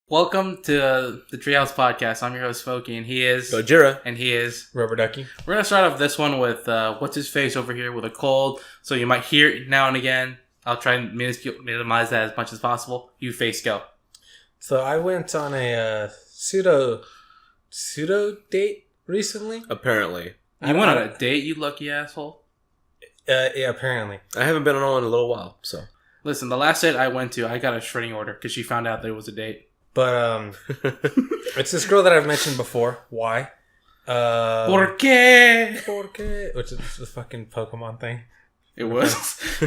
Welcome to the DaTreeHouse Podcast. I'm your host, Smokey, and he is... Dojira. And he is... Rubberduckie. We're going to start off this one with what's-his-face over here with a cold, so you might hear it now and again. I'll try and minimize that as much as possible. You face go. So I went on a pseudo date recently. Apparently. You went on a date, you lucky asshole? Yeah, apparently. I haven't been on one in a little while, so... Listen, the last date I went to, I got a shredding order because she found out there was a date. But, it's this girl that I've mentioned before. Why? ¿Por qué? Which is the fucking Pokemon thing. It was?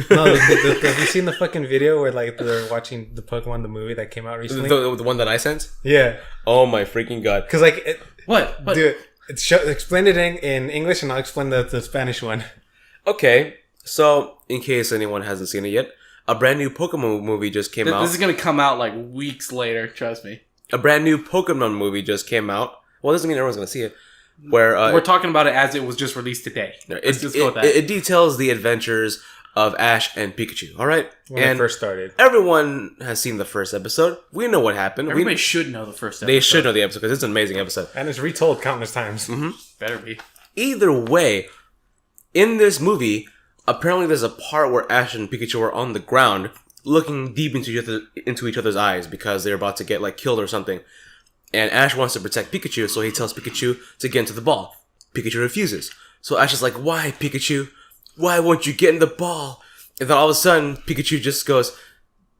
No, have you seen the fucking video where, like, they're watching the Pokemon, the movie that came out recently? The one that I sent? Yeah. Oh my freaking god. Because, like... What? Dude, explain it in English and I'll explain the Spanish one. Okay, so, in case anyone hasn't seen it yet, a brand new Pokemon movie just came out. This is going to come out, like, weeks later, trust me. A brand new Pokemon movie just came out. Well, it doesn't mean everyone's going to see it. Where we're talking about it as it was just released today. Let's just go with that. It details the adventures of Ash and Pikachu, alright? When it first started. Everyone has seen the first episode. We know what happened. Everybody should know the first episode. They should know the episode because it's an amazing episode. And it's retold countless times. Mm-hmm. Better be. Either way, in this movie, apparently there's a part where Ash and Pikachu are on the ground looking deep into each other's eyes because they're about to get, like, killed or something. And Ash wants to protect Pikachu, so he tells Pikachu to get into the ball. Pikachu refuses. So Ash is like, why, Pikachu? Why won't you get in the ball? And then all of a sudden, Pikachu just goes,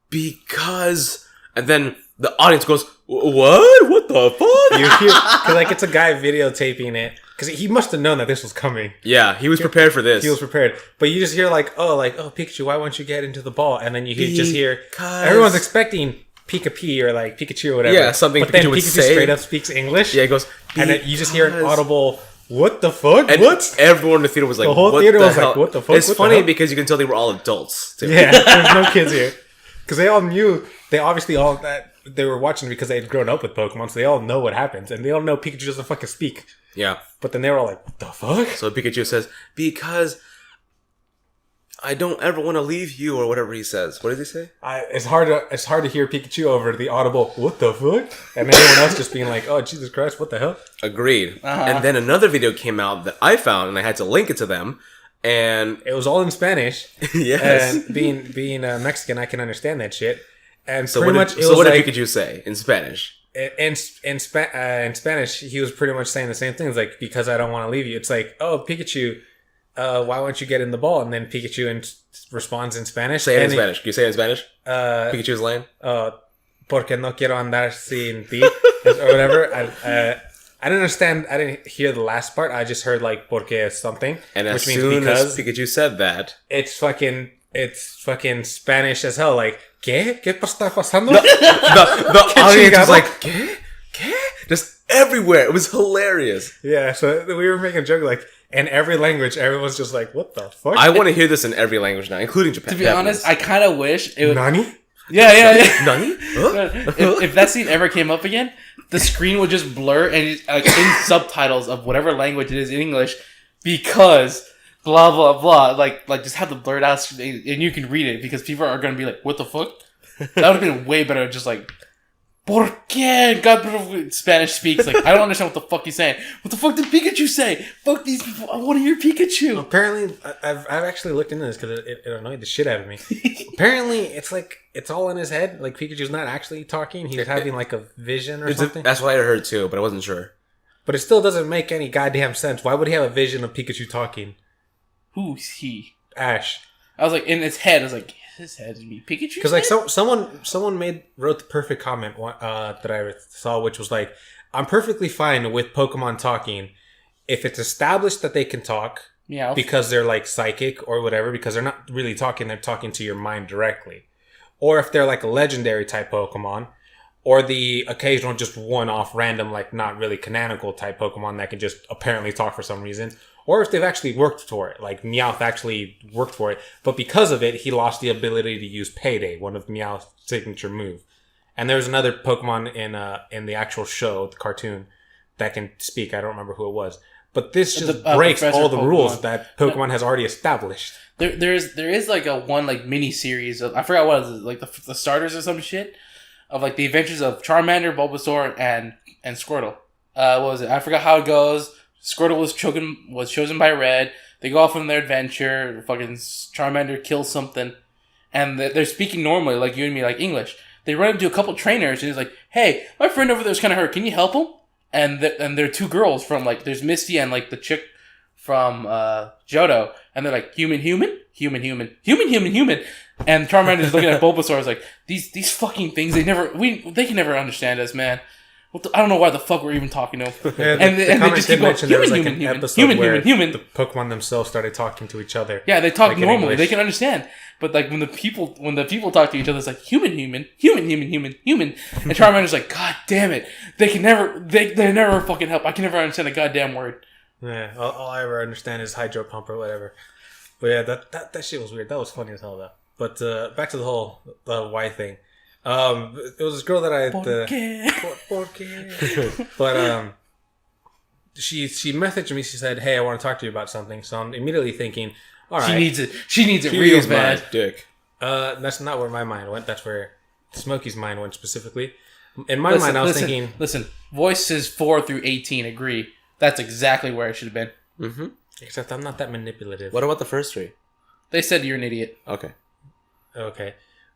because... And then the audience goes, what? What the fuck? Because, like, it's a guy videotaping it. Because he must have known that this was coming. Yeah, he was prepared for this. He was prepared. But you just hear, oh, Pikachu, why won't you get into the ball? And then you just hear... Everyone's expecting Pika-P or, like, Pikachu or whatever. Yeah, something but then Pikachu would Pikachu say. straight up speaks English. Yeah, he goes, and then you just hear an audible... What the fuck? And what? Everyone in the theater was like, the whole what theater the was hell? like, what the fuck? It's funny because you can tell they were all adults, too. Yeah, there's no kids here. Because they all knew, they obviously all, that they were watching because they had grown up with Pokemon, so they all know what happens. And they all know Pikachu doesn't fucking speak. Yeah. But then they were all like, what the fuck? So Pikachu says, because I don't ever want to leave you, or whatever he says. What does he say? It's hard to hear Pikachu over the audible, what the fuck? And everyone else just being like, oh, Jesus Christ, what the hell? Agreed. And then another video came out that I found, and I had to link it to them. And it was all in Spanish. Yes. And being Mexican, I can understand that shit. And so pretty much, what did Pikachu say in Spanish? In Spanish, he was pretty much saying the same thing. It's like, because I don't want to leave you. It's like, oh, Pikachu, why won't you get in the ball? And then Pikachu responds in Spanish. Say it in Spanish. Can you say it in Spanish? Pikachu's line? Porque no quiero andar sin ti. Or whatever. I didn't understand. I didn't hear the last part. I just heard, like, porque something. And as which soon means because as Pikachu said that... It's fucking Spanish as hell. Like, ¿qué? ¿Qué está pasando? The audience was like, ¿qué? ¿Qué? Just everywhere. It was hilarious. Yeah, so we were making a joke, like, in every language, everyone's just like, what the fuck? I want to hear this in every language now, including Japan. To be honest, I kind of wish it would... Nani? Yeah. Nani? Huh? If that scene ever came up again, the screen would just blur and in subtitles of whatever language it is in English, because blah blah blah. Like just have the blurred out and you can read it because people are gonna be like, "What the fuck?" That would have been way better. Just like, "Por qué?" God, Spanish speaks. Like, I don't understand what the fuck he's saying. What the fuck did Pikachu say? Fuck these people. I want to hear Pikachu. Apparently, I've actually looked into this because it annoyed the shit out of me. Apparently, it's like, it's all in his head. Like, Pikachu's not actually talking. He's having, like, a vision or something. That's what I heard, too, but I wasn't sure. But it still doesn't make any goddamn sense. Why would he have a vision of Pikachu talking? Who's he? Ash. I was like, in his head, I was like, his head would be Pikachu? Because, like, someone wrote the perfect comment that I saw, which was like, I'm perfectly fine with Pokemon talking if it's established that they can talk. Yeah. Because they're, like, psychic or whatever, because they're not really talking, they're talking to your mind directly. Or if they're, like, a legendary type Pokemon, or the occasional just one-off random, like, not really canonical type Pokemon that can just apparently talk for some reason. Or if they've actually worked for it, like Meowth actually worked for it, but because of it, he lost the ability to use Payday, one of Meowth's signature move. And there's another Pokemon in the actual show, the cartoon, that can speak. I don't remember who it was. But this just breaks all the rules that Pokemon has already established. There is like a one like mini series of, I forgot what it was, like the starters or some shit. of like the adventures of Charmander, Bulbasaur, and Squirtle. What was it? I forgot how it goes. Squirtle was chosen by Red. They go off on their adventure. Fucking Charmander kills something, and they're speaking normally, like you and me, like English. They run into a couple trainers, and he's like, "Hey, my friend over there's kind of hurt. Can you help him?" And they're two girls from like there's Misty and like the chick from Johto, and they're like human. And Charmander's looking at Bulbasaur. Is like these fucking things. They can never understand us, man. I don't know why the fuck we're even talking to them. Yeah, and they just keep going, human. The Pokemon themselves started talking to each other. Yeah, they talk like normally. They can understand. But like when the people talk to each other, it's like human. And Charmander's like, God damn it. They never fucking help. I can never understand a goddamn word. Yeah, all I ever understand is hydro pump or whatever. But yeah, that shit was weird. That was funny as hell though. But back to the whole Y thing. It was this girl that I but she messaged me. She said, "Hey, I want to talk to you about something." So I'm immediately thinking, all right, she needs it real bad. Dick. That's not where my mind went. That's where Smokey's mind went specifically. In my mind, I was thinking, listen, voices 4 through 18 agree. That's exactly where it should have been. Mm-hmm. Except I'm not that manipulative. What about the first three? They said you're an idiot. Okay.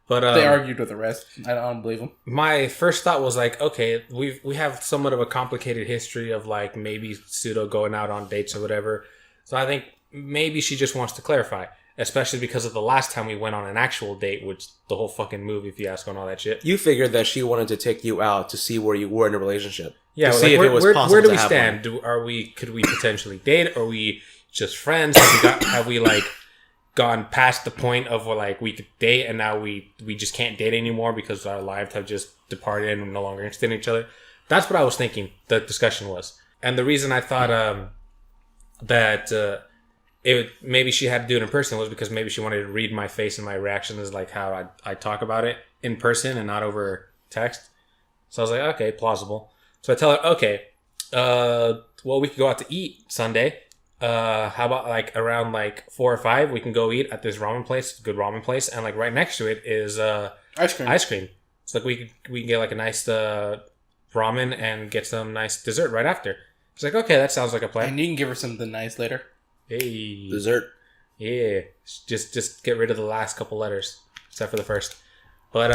But they argued with the rest. I don't believe them. My first thought was like, okay, we have somewhat of a complicated history of like maybe Pseudo going out on dates or whatever. So I think maybe she just wants to clarify, especially because of the last time we went on an actual date, which the whole fucking movie fiasco and all that shit. You figured that she wanted to take you out to see where you were in a relationship. Yeah, to see if it was possible. Where do we stand? Could we potentially date? Are we just friends? Have we like gone past the point of where like we could date and now we just can't date anymore because our lives have just departed and we're no longer interested in each other? That's what I was thinking the discussion was. And the reason I thought maybe she had to do it in person was because maybe she wanted to read my face and my reactions, like how I talk about it in person and not over text. So I was like, okay, plausible. So I tell her, okay, well, we could go out to eat Sunday. How about like around like 4 or 5 we can go eat at this ramen place, good ramen place, and like right next to it is ice cream. So like we can get like a nice ramen and get some nice dessert right after. It's like, okay, that sounds like a plan. And you can give her something nice later. Hey, dessert. Yeah, just get rid of the last couple letters except for the first. But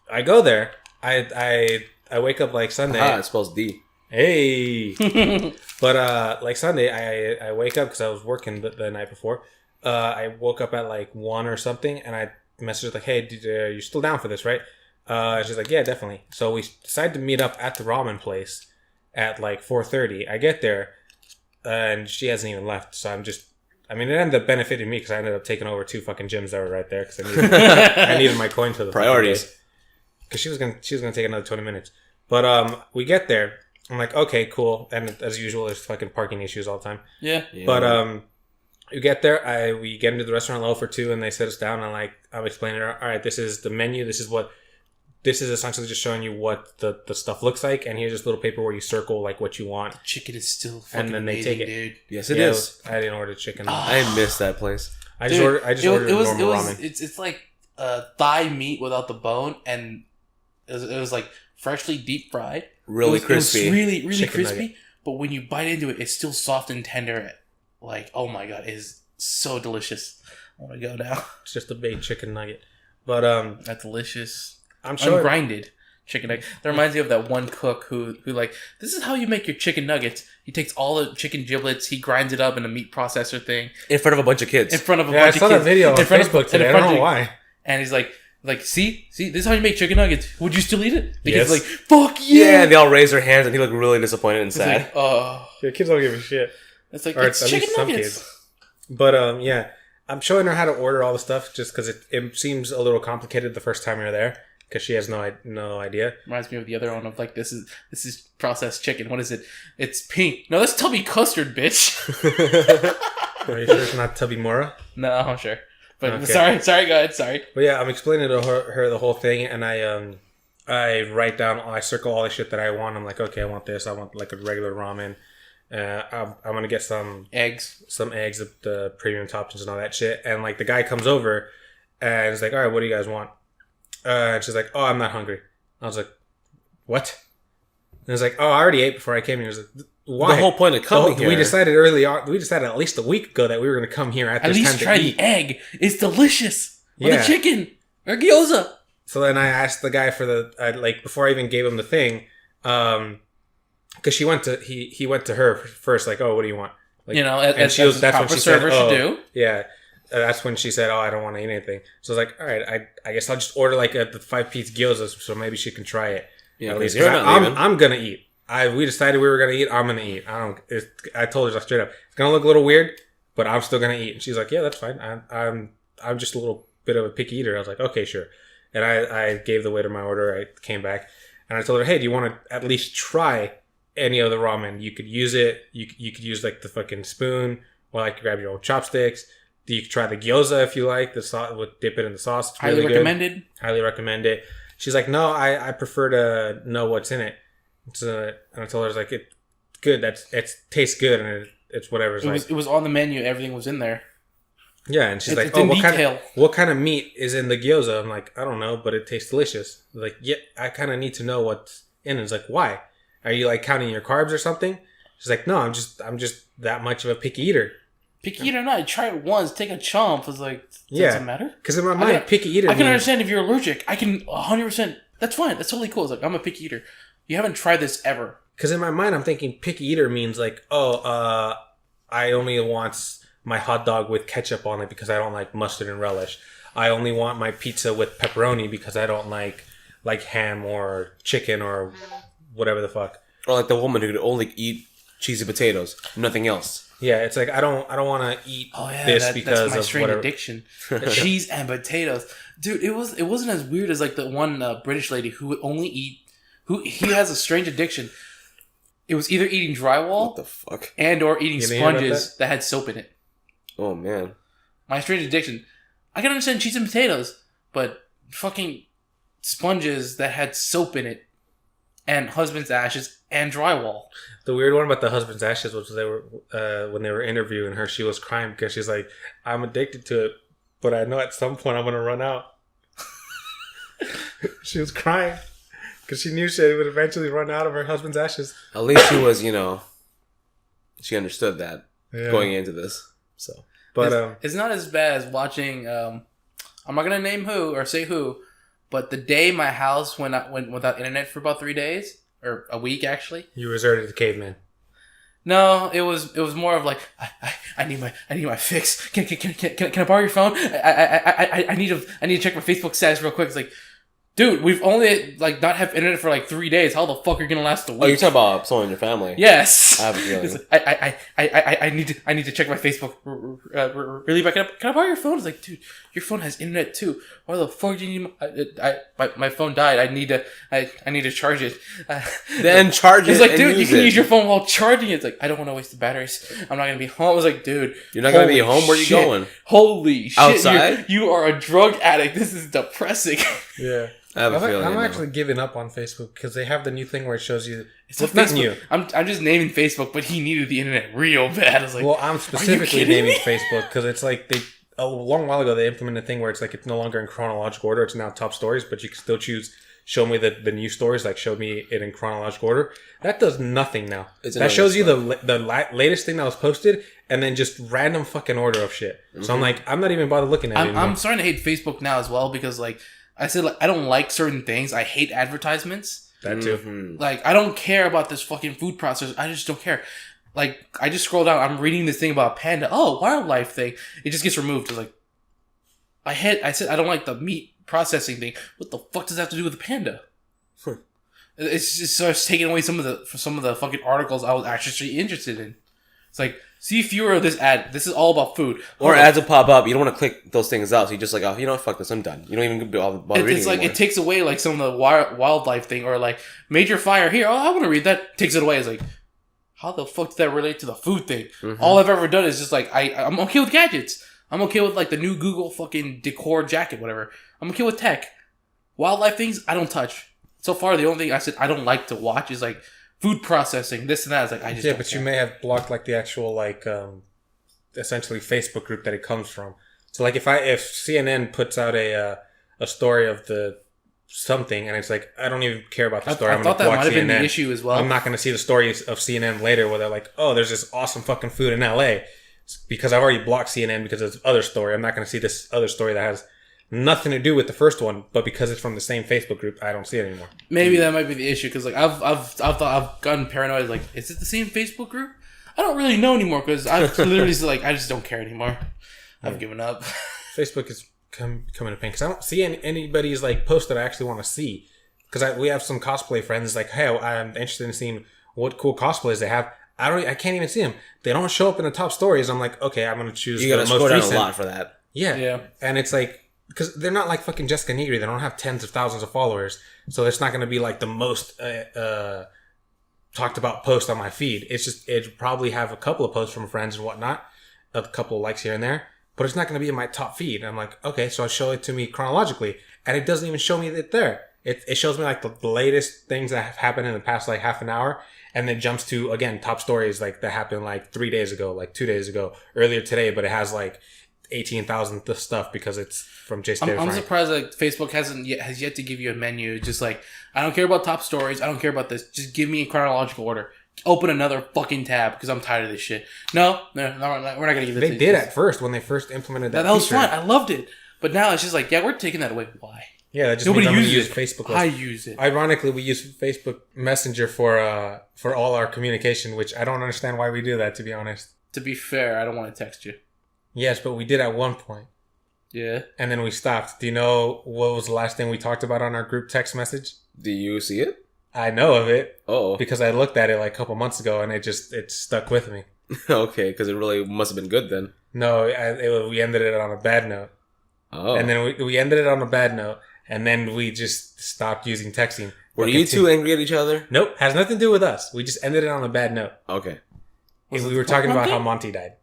I go there. I wake up like Sunday. It spells D. Hey. But like Sunday, I wake up because I was working the night before. I woke up at like 1 or something, and I messaged her like, "Hey, you're still down for this, right?" She's like, "Yeah, definitely." So we decided to meet up at the ramen place at like 4:30. I get there, and she hasn't even left. So it ended up benefiting me because I ended up taking over 2 fucking gyms that were right there because I needed my coin for the priorities. Because she was gonna take another 20 minutes. But we get there. I'm like, okay, cool. And as usual, there's fucking parking issues all the time. Yeah. But we get there. We get into the restaurant low for 2, and they sit us down. And I'm explaining to her, all right, this is the menu. This is essentially just showing you what the stuff looks like. And here's this little paper where you circle like what you want. The chicken is still fucking and then amazing, they take it. dude. Yes, it is. I didn't order chicken. I miss that place. I just ordered normal ramen. It's like thigh meat without the bone, and it was like freshly deep fried. Really crispy. It was really, really chicken crispy. nugget. But when you bite into it, it's still soft and tender. Like, oh my god, it is so delicious. I want to go now. It's just a big chicken nugget. But that's delicious. I'm sure ungrinded chicken nugget. That reminds me of that one cook who like, this is how you make your chicken nuggets. He takes all the chicken giblets, he grinds it up in a meat processor thing in front of a bunch of kids. In front of a I bunch of saw kids. that video on Facebook today. I don't know why. And he's like, see, this is how you make chicken nuggets. Would you still eat it? The Yes. kid's like, fuck yeah! Yeah, they all raise their hands, and he looked really disappointed and sad. Like, oh, Yeah, kids don't give a shit. it's like Or it's at chicken least some nuggets. kids. But yeah, I'm showing her how to order all the stuff just because it seems a little complicated the first time you're there because she has no idea. Reminds me of the other one of like, this is processed chicken. What is it? It's pink. No, that's tubby custard, bitch. Are you sure it's not Tubby Mora? No, I'm sure. But Okay. sorry, go ahead. Sorry. But yeah, I'm explaining to her the whole thing, and I write down, I circle all the shit that I want. I'm like, okay, I want this. I want like a regular ramen. I'm gonna get some eggs, the premium toppings and all that shit. And like the guy comes over and he's like, all right, what do you guys want? she's like, "Oh, I'm not hungry." I was like, "What?" And I was like, "Oh, I already ate before I came here." I was like, "Why?" The whole point of coming here. We decided early on. We decided at least a week ago that we were going to come here at this time to eat. At least try the egg. It's delicious. Or the chicken. Or gyoza. So then I asked the guy for the before I even gave him the thing, because he went to her first, like, "Oh, what do you want?" Like, and she was that's when she said, "Oh, should do." Yeah, that's when she said, "Oh, I don't want to eat anything." So I was like, "All right, I guess I'll just order like the 5-piece gyoza, so maybe she can try it." Yeah, at least I'm gonna eat. We decided we were gonna eat. I'm gonna eat. I told her straight up, it's gonna look a little weird, but I'm still gonna eat. And she's like, "Yeah, that's fine. I'm just a little bit of a picky eater." I was like, "Okay, sure." And I gave the waiter my order. I came back and I told her, "Hey, do you want to at least try any of the ramen? You could use it. You could use like the fucking spoon, or like grab your own chopsticks. You could try the gyoza if you like. The sauce, would dip it in the sauce. It's really recommended. Good. Highly recommend it." She's like, "No, I prefer to know what's in it." So, and I told her, "It's like, it's good. It tastes good, and it's whatever." It was on the menu. Everything was in there. Yeah, and she's like, "Oh, what kind of meat is in the gyoza?" I'm like, "I don't know, but it tastes delicious." Like, yeah, I kind of need to know what's in it. It's like, "Why? Are you like counting your carbs or something?" She's like, "No, I'm just that much of a picky eater." Picky eater or not, try it once, take a chomp. It's like, does it matter? Because in my mind, picky eater. I can understand if you're allergic. I can 100%. That's fine. That's totally cool. It's like, I'm a picky eater. You haven't tried this ever. Because in my mind, I'm thinking picky eater means like, I only want my hot dog with ketchup on it because I don't like mustard and relish. I only want my pizza with pepperoni because I don't like ham or chicken or whatever the fuck. Or like the woman who could only eat cheesy potatoes, nothing else. Yeah, it's like I don't want to eat this because that's my of strange whatever addiction. Cheese and potatoes, dude. It wasn't as weird as like the one British lady who would only eat. He has a strange addiction. It was either eating drywall, what the fuck, and or eating sponges that had soap in it. Oh man, my strange addiction. I can understand cheese and potatoes, but fucking sponges that had soap in it, and husband's ashes and drywall. The weird one about the husband's ashes was they were when they were interviewing her, she was crying because she's like, "I'm addicted to it, but I know at some point I'm gonna run out." She was crying because she knew she would eventually run out of her husband's ashes. At least she was, she understood that going into this. So, but it's not as bad as watching. I'm not gonna name who or say who, but the day my house went without internet for about 3 days. Or a week, actually. You resorted to caveman. No, it was more of like I need my fix. Can I borrow your phone? I need to check my Facebook status real quick. It's like, dude, we've only not have internet for 3 days. How the fuck are you gonna last a week? Oh, you're talking about someone in your family? Yes. I have a feeling. I need to check my Facebook really back up. Can I borrow your phone? It's like, dude, your phone has internet too. Why the fuck do you need my phone died. I need to charge it. Then charge it. It's like, dude, you can use your phone while charging it. It's like, I don't want to waste the batteries. I'm not gonna be home. I was like, dude, you're not gonna be home. Where are you going? Holy shit! Outside? You are a drug addict. This is depressing. Yeah. I have a feeling. I'm actually giving up on Facebook because they have the new thing where it shows you. It's not new. I'm just naming Facebook, but he needed the internet real bad. I was like, well, I'm specifically naming Facebook because it's like a long while ago they implemented a thing where it's like it's no longer in chronological order. It's now top stories, but you can still choose. Show me the new stories, like show me it in chronological order. That does nothing now. That shows you the latest thing that was posted, and then just random fucking order of shit. Mm-hmm. So I'm like, I'm not even bothered looking at it anymore. I'm starting to hate Facebook now as well because I said I don't like certain things. I hate advertisements. That too. Mm-hmm. I don't care about this fucking food processor. I just don't care. I just scroll down. I'm reading this thing about panda. Oh, wildlife thing. It just gets removed. It's like I said I don't like the meat processing thing. What the fuck does that have to do with the panda? It's just starts taking away some of the fucking articles I was actually interested in. It's like, see fewer of this ad. This is all about food. Or ads will pop up. You don't want to click those things out. So you're just like, oh, you know what? Fuck this. I'm done. You don't even bother reading it's like anymore. it takes away some of the wildlife thing or major fire here. Oh, I want to read that. Takes it away. It's like, how the fuck does that relate to the food thing? Mm-hmm. All I've ever done is just I'm okay with gadgets. I'm okay with the new Google fucking decor jacket, whatever. I'm okay with tech. Wildlife things, I don't touch. So far, the only thing I said I don't like to watch is food processing, this and that. It's I just don't but care. You may have blocked the actual essentially Facebook group that it comes from. So if CNN puts out a story of the something, and it's like, I don't even care about the story. I I'm thought going that to watch might have CNN. been the issue as well. I'm not going to see the stories of CNN later where they're like, oh, there's this awesome fucking food in LA. Because I've already blocked CNN because of this other story. I'm not going to see this other story that has nothing to do with the first one, but because it's from the same Facebook group, I don't see it anymore. Maybe that might be the issue, because like I've gotten paranoid. Like, is it the same Facebook group? I don't really know anymore, because I've literally like, I just don't care anymore. I've given up. Facebook is coming to pain because I don't see anybody's like post that I actually want to see. Because we have some cosplay friends like, hey, I'm interested in seeing what cool cosplays they have. I can't even see them. They don't show up in the top stories. I'm like, okay, I'm gonna choose. You gotta the scroll most down recent. a lot for that. Yeah, and it's like, because they're not like fucking Jessica Negri. They don't have tens of thousands of followers, so it's not gonna be like the most talked about post on my feed. It's just, it'd probably have a couple of posts from friends and whatnot, a couple of likes here and there, but it's not gonna be in my top feed. And I'm like, okay, so I show it to me chronologically, and it doesn't even show me it there. It shows me like the latest things that have happened in the past like half an hour, and then jumps to, again, top stories like that happened like 3 days ago, like 2 days ago, earlier today, but it has like 18,000 stuff because it's from Jason David I'm Frank. surprised that Facebook has yet to give you a menu. Just like, I don't care about top stories. I don't care about this. Just give me a chronological order. Open another fucking tab because I'm tired of this shit. No, we're not gonna give it. They did at first when they first implemented that. That was feature. fine. I loved it. But now it's just like, yeah, we're taking that away. Why? Yeah, that just Nobody means I'm gonna uses use it. Facebook less. I use it. Ironically, we use Facebook Messenger for all our communication, which I don't understand why we do that, to be honest. To be fair, I don't want to text you. Yes, but we did at one point, Yeah. and then we stopped. Do you know what was the last thing we talked about on our group text message? Do you see it? I know of it Oh, because I looked at it like a couple months ago, and it stuck with me. okay, because it really must have been good then. No, we ended it on a bad note. Oh, And then we ended it on a bad note, and then we just stopped using texting. were you two angry at each other? Nope, has nothing to do with us. We just ended it on a bad note. Okay. Was it We were the talking Pokemon about how thing? Monty died.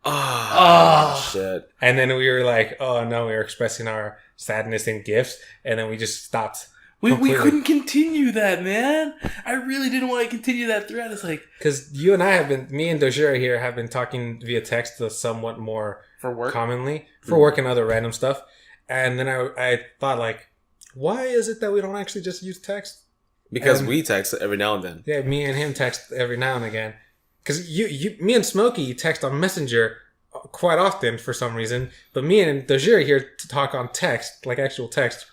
Oh, shit. And then we were like, oh no, we were expressing our sadness in gifts, and then we just stopped. We completely. couldn't continue that, man. I really didn't want to continue that thread. It's like, Because you and I me and Dojira here have been talking via text somewhat more for work. commonly for work and other random stuff. And then I thought, like, why is it that we don't actually just use text? Because we text every now and then. Yeah, me and him text every now and again. Because me and Smokey text on Messenger quite often for some reason, but me and Dojira here to talk on text, like actual text,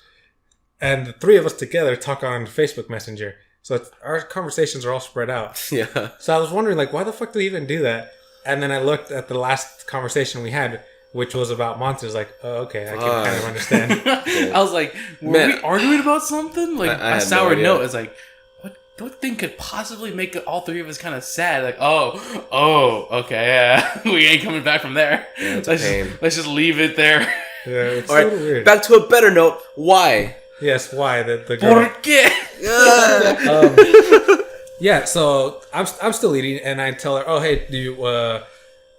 and the three of us together talk on Facebook Messenger. So our conversations are all spread out. Yeah. So I was wondering, like, why the fuck do we even do that? And then I looked at the last conversation we had, which was about monsters. Like, oh, okay, I can kind of understand. I was like, were Man. we arguing about something? Like, I a had sour no idea. note. It's like, what thing could possibly make all three of us kind of sad? Like, oh, okay, yeah. We ain't coming back from there. Yeah, it's a pain. Let's just leave it there. Yeah, it's All a right, little weird. back to a better note. Why? Yes, why the girl? ¿Por qué? Yeah, so I'm still eating, and I tell her, oh, hey, do you,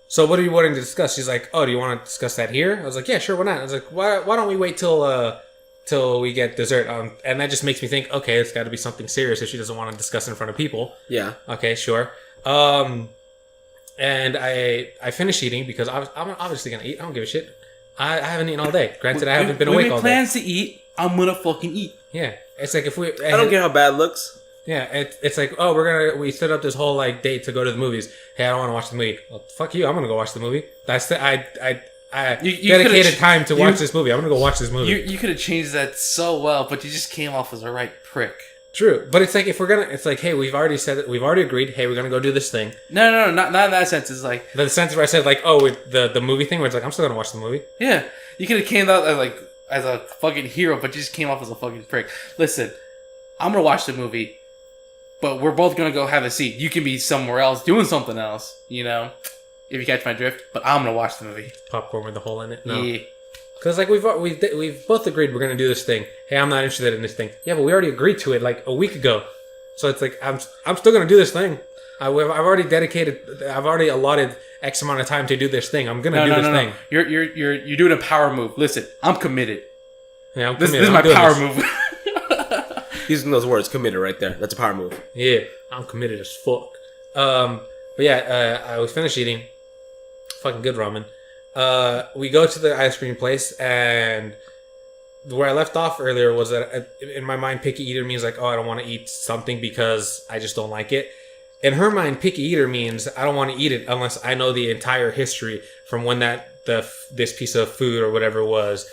so what are you wanting to discuss? She's like, oh, do you want to discuss that here? I was like, yeah, sure, why not? I was like, why don't we wait till we get dessert? And that just makes me think, okay, it's got to be something serious if she doesn't want to discuss in front of people. Yeah. Okay, sure. And I finished eating because I'm obviously going to eat. I don't give a shit. I haven't eaten all day. Granted, I haven't been we awake make all day. plans to eat. I'm gonna fucking eat. Yeah, it's like if we... I don't care how bad it looks. Yeah, it's like, oh, we set up this whole like date to go to the movies. Hey, I don't want to watch the movie. Well, fuck you, I'm gonna go watch the movie. I You dedicated could've- time to watch this movie. I'm gonna go watch this movie. You could have changed that so well, but you just came off as a right prick. True, but it's like it's like, hey, we've already said that, we've already agreed. Hey, we're gonna go do this thing. No, not in that sense. It's like, The sense where I said like, oh, the movie thing, where it's like, I'm still gonna watch the movie. yeah, you could have came out as a fucking hero, but you just came off as a fucking prick. Listen, I'm gonna watch the movie, but we're both gonna go have a seat. You can be somewhere else doing something else, you know, if you catch my drift. But I'm gonna watch the movie. Popcorn with the hole in it. No, Yeah. because like we've both agreed we're gonna do this thing. Hey, I'm not interested in this thing. Yeah, but we already agreed to it like a week ago. So it's like I'm still gonna do this thing. I've already allotted X amount of time to do this thing. I'm gonna do this thing. You're doing a power move. Listen, I'm committed. Yeah, I'm This committed. is I'm my doing power this. move. Using those words, committed right there. That's a power move. Yeah, I'm committed as fuck. But yeah, I was finished eating. Fucking good ramen. We go to the ice cream place, and where I left off earlier was that in my mind, picky eater means like, oh, I don't want to eat something because I just don't like it. In her mind, picky eater means I don't want to eat it unless I know the entire history from when this piece of food or whatever was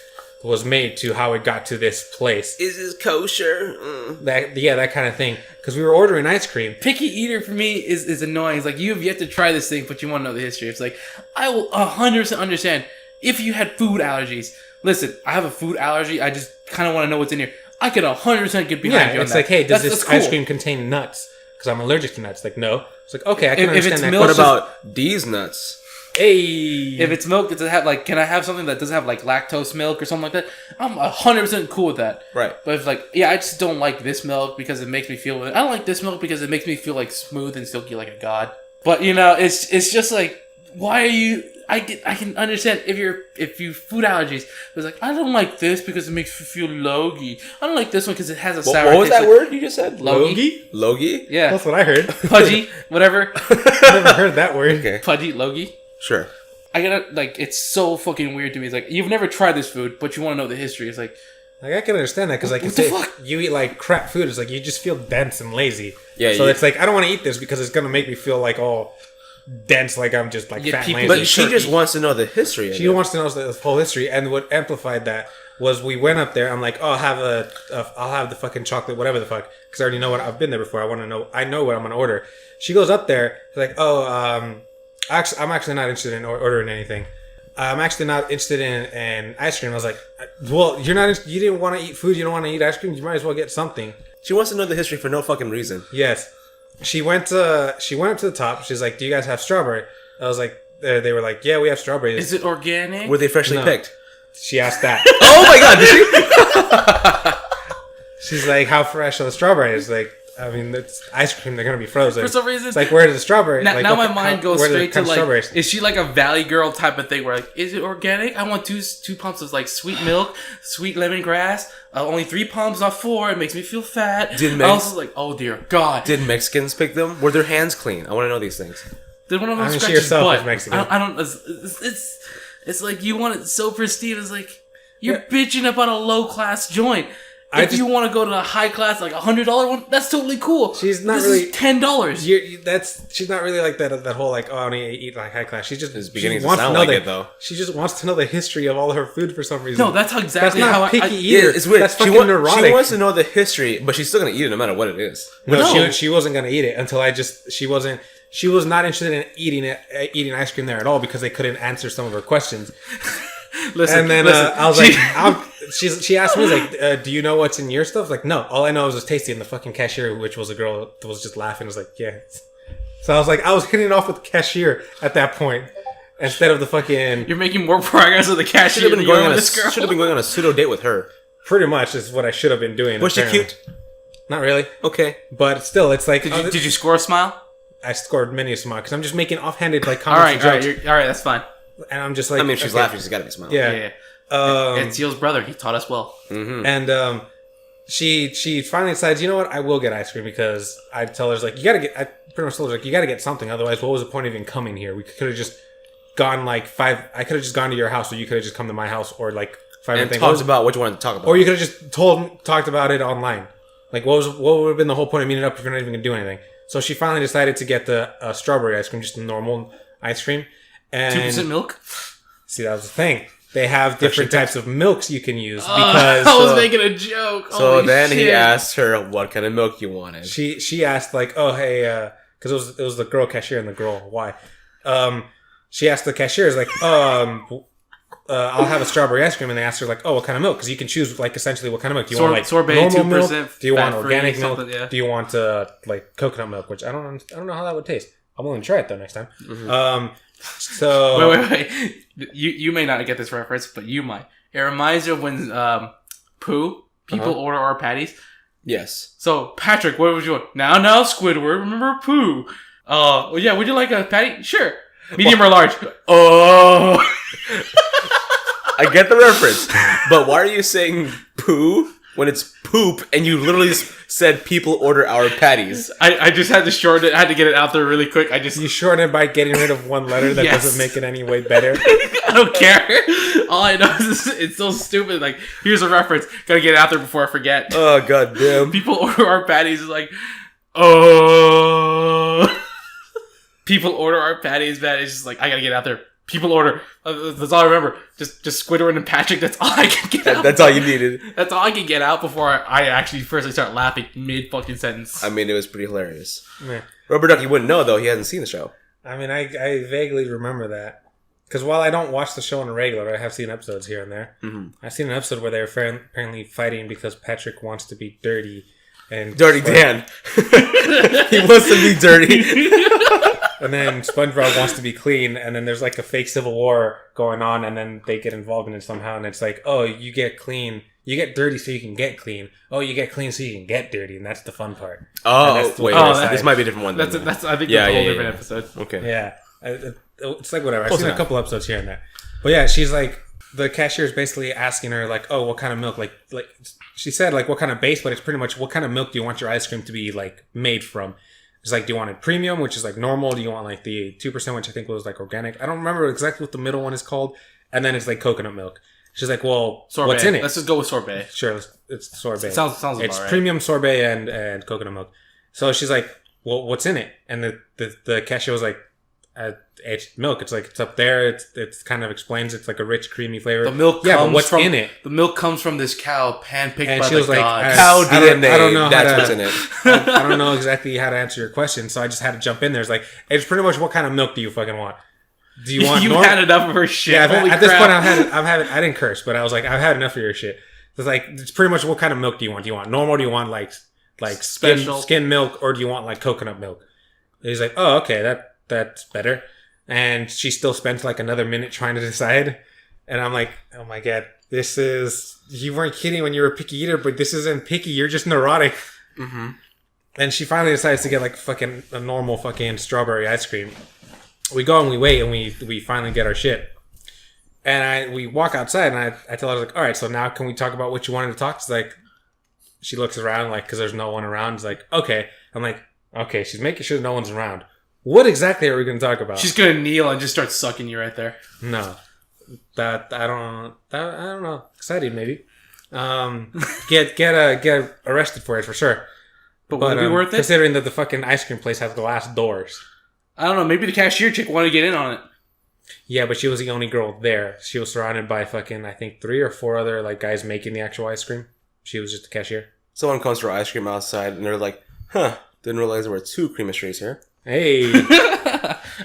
made to how it got to this place. Is this kosher? That kind of thing. Because we were ordering ice cream. Picky eater for me is annoying. It's like, you have yet to try this thing, but you want to know the history. It's like, I will 100% understand if you had food allergies. Listen, I have a food allergy. I just kind of want to know what's in here. I could 100% get behind you on it's that. like, hey, does this cool. ice cream contain nuts? Because I'm allergic to nuts. Like, no. It's like, okay, I can understand that. What about these nuts? Hey, if it's milk, does it have like? Can I have something that doesn't have like lactose milk or something like that? I'm 100% cool with that. Right. But if like, I just don't like this milk because it makes me feel. I don't like this milk because it makes me feel like smooth and silky like a god. But it's just like, why are you? I can understand if you food allergies. It's like, I don't like this because it makes me feel logy. I don't like this one because it has a sour. What was that word you just said? Logy. Logy. Yeah, that's what I heard. Pudgy, whatever. I never heard that word. Okay. Pudgy, logy. Sure. I gotta, like, it's so fucking weird to me. It's like, you've never tried this food, but you want to know the history. It's like I can understand that because, like, what the fuck? You eat like crap food. It's like you just feel dense and lazy. Yeah. So it's like, I don't want to eat this because it's gonna make me feel like all dense, like I'm just like fat and lazy. But she just wants to know the history. She wants to know the whole history, and what amplified that was we went up there. I'm like, oh, I'll have the fucking chocolate, whatever the fuck, because I already know what I've been there before. I know what I'm gonna order. She goes up there, like, oh, actually, I'm actually not interested in ordering anything. I'm actually not interested in ice cream. I was like, well, you didn't want to eat food. You don't want to eat ice cream. You might as well get something. She wants to know the history for no fucking reason. Yes. She went up to the top. She's like, do you guys have strawberry? I was like, they were like, yeah, we have strawberries. Is it organic? Were they freshly picked? She asked that. Oh my god, did she? She's like, how fresh are the strawberries? Like, I mean, it's ice cream. They're going to be frozen. For some reason. It's like, where are the strawberries? Now my mind goes straight to, like, strawberries? Is she like a Valley Girl type of thing where, like, is it organic? I want two pumps of, like, sweet milk, sweet lemongrass, only 3 pumps, not 4. It makes me feel fat. I was like, oh, dear God. Did Mexicans pick them? Were their hands clean? I want to know these things. Did one of them scratch his butt? I don't. It's like, you want it so pristine. It's like, you're bitching about a low-class joint. If you want to go to a high class, like $100 one, that's totally cool. She's not this really is $10. She's not really like that whole like, oh, I need to eat like high class. She's just it's beginning to sound like it though. She just wants to know the history of all her food for some reason. No, that's exactly that's not how picky either. It's weird. That's fucking neurotic. She wants to know the history, but she's still gonna eat it no matter what it is. No, she wasn't gonna eat it until she was not interested in eating ice cream there at all because they couldn't answer some of her questions. Listen, I was like, she asked me, like, do you know what's in your stuff? Like, no, all I know is it's tasty. And the fucking cashier, which was a girl, was just laughing. Was like, yeah. So I was hitting it off with the cashier at that point instead of the fucking. You're making more progress with the cashier. Should have been going on a pseudo date with her. Pretty much is what I should have been doing. Was she cute? Not really. Okay, but still, it's like. Did you score a smile? I scored many a smile because I'm just making offhanded like comments. All right, that's fine. And I'm just like, I mean, if she's laughing, she's got to be smiling. Yeah. It's Zeal's brother. He taught us well. Mm-hmm. And she finally decides, you know what? I will get ice cream because I tell her, like, I pretty much told her, like, you got to get something. Otherwise, what was the point of even coming here? We could have just gone I could have just gone to your house, or you could have just come to my house, or like and talked about what you wanted to talk about. Or you could have just talked about it online. Like, what would have been the whole point of meeting up if you're not even gonna do anything? So she finally decided to get the strawberry ice cream, just a normal ice cream. And 2% milk? See, that was the thing. They have different types of milks you can use because I was making a joke. So then he asked her what kind of milk you wanted. She asked, like, oh, hey, because it was the girl cashier and the girl why. She asked the cashiers, like, I'll have a strawberry ice cream, and they asked her, like, oh, what kind of milk? Because you can choose, like, essentially what kind of milk. Do you want, like, sorbet, normal 2% milk? Do you want organic milk? Yeah. Do you want like coconut milk? Which I don't know how that would taste. I'm willing to try it though next time. Mm-hmm. So wait. You may not get this reference, but you might. It reminds you of when people order our patties. Yes. So Patrick, what would you want? Now, Squidward. Remember Pooh? Well, yeah. Would you like a patty? Sure. Medium or large? Oh. I get the reference, but why are you saying poo when it's poop and you literally said people order our patties. I just had to shorten it. I had to get it out there really quick. You shorten it by getting rid of one letter that doesn't make it any way better. I don't care. All I know is it's so stupid. Like, here's a reference. Gotta get it out there before I forget. Oh, goddamn. People order our patties is like, oh. People order our patties, man. It's just like, I gotta get it out there. People order. That's all I remember. Just Squidward and Patrick. That's all I can get out. That's all you needed. That's all I can get out before I actually firstly start laughing mid fucking sentence. I mean, it was pretty hilarious. Yeah. Rubberduckie wouldn't know, though. He hasn't seen the show. I mean, I vaguely remember that. Because while I don't watch the show on a regular, I have seen episodes here and there. Mm-hmm. I've seen an episode where they're apparently fighting because Patrick wants to be dirty. And Dirty Dan. He wants to be dirty. And then SpongeBob wants to be clean, and then there's like a fake civil war going on, and then they get involved in it somehow, and it's like, oh, you get clean, you get dirty so you can get clean. Oh, you get clean so you can get dirty, and that's the fun part. Oh, wait, this might be a different one. That's I think that's a whole different episode. Okay. Yeah, it's like whatever. I've seen a couple episodes here and there, but yeah, she's like, the cashier is basically asking her like, oh, what kind of milk? Like she said like what kind of base, but it's pretty much what kind of milk do you want your ice cream to be like made from? It's like, do you want it premium, which is like normal? Do you want like the 2%, which I think was like organic? I don't remember exactly what the middle one is called. And then it's like coconut milk. She's like, well, sorbet. What's in it? Let's just go with sorbet. Sure, it's sorbet. Sounds about It's right. premium sorbet and coconut milk. So she's like, well, what's in it? And the cashier was like, it's milk. It's like, it's up there. It's kind of explains it's like a rich, creamy flavor. The milk comes but what's in it? The milk comes from this cow, handpicked and by she was the like, gods. Cow DNA. I don't know That's how to, what's in it. I don't know exactly how to answer your question, so I just had to jump in there. It's like, it's pretty much what kind of milk do you fucking want? Do you want? You had enough of her shit. Yeah, Holy at crap. this point, I've had. I didn't curse, but I was like, I've had enough of your shit. It's like, it's pretty much what kind of milk do you want? Do you want normal? Do you want like Special skim milk, or do you want like coconut milk? And he's like, oh, okay, that's better. And she still spends like another minute trying to decide. And I'm like, oh my God, you weren't kidding when you were a picky eater, but this isn't picky. You're just neurotic. Mm-hmm. And she finally decides to get like fucking a normal fucking strawberry ice cream. We go and we wait and we finally get our shit. And we walk outside and I tell her, like, all right, so now can we talk about what you wanted to talk? She's like, she looks around like, cause there's no one around. It's like, okay. I'm like, okay, she's making sure no one's around. What exactly are we going to talk about? She's gonna kneel and just start sucking you right there. No, I don't know. Excited maybe. Get arrested for it for sure. But would it be worth it? Considering that the fucking ice cream place has glass doors. I don't know. Maybe the cashier chick wanted to get in on it. Yeah, but she was the only girl there. She was surrounded by fucking, I think, 3 or 4 other like guys making the actual ice cream. She was just the cashier. Someone comes for ice cream outside and they're like, huh, didn't realize there were 2 Christmas trees here. Hey.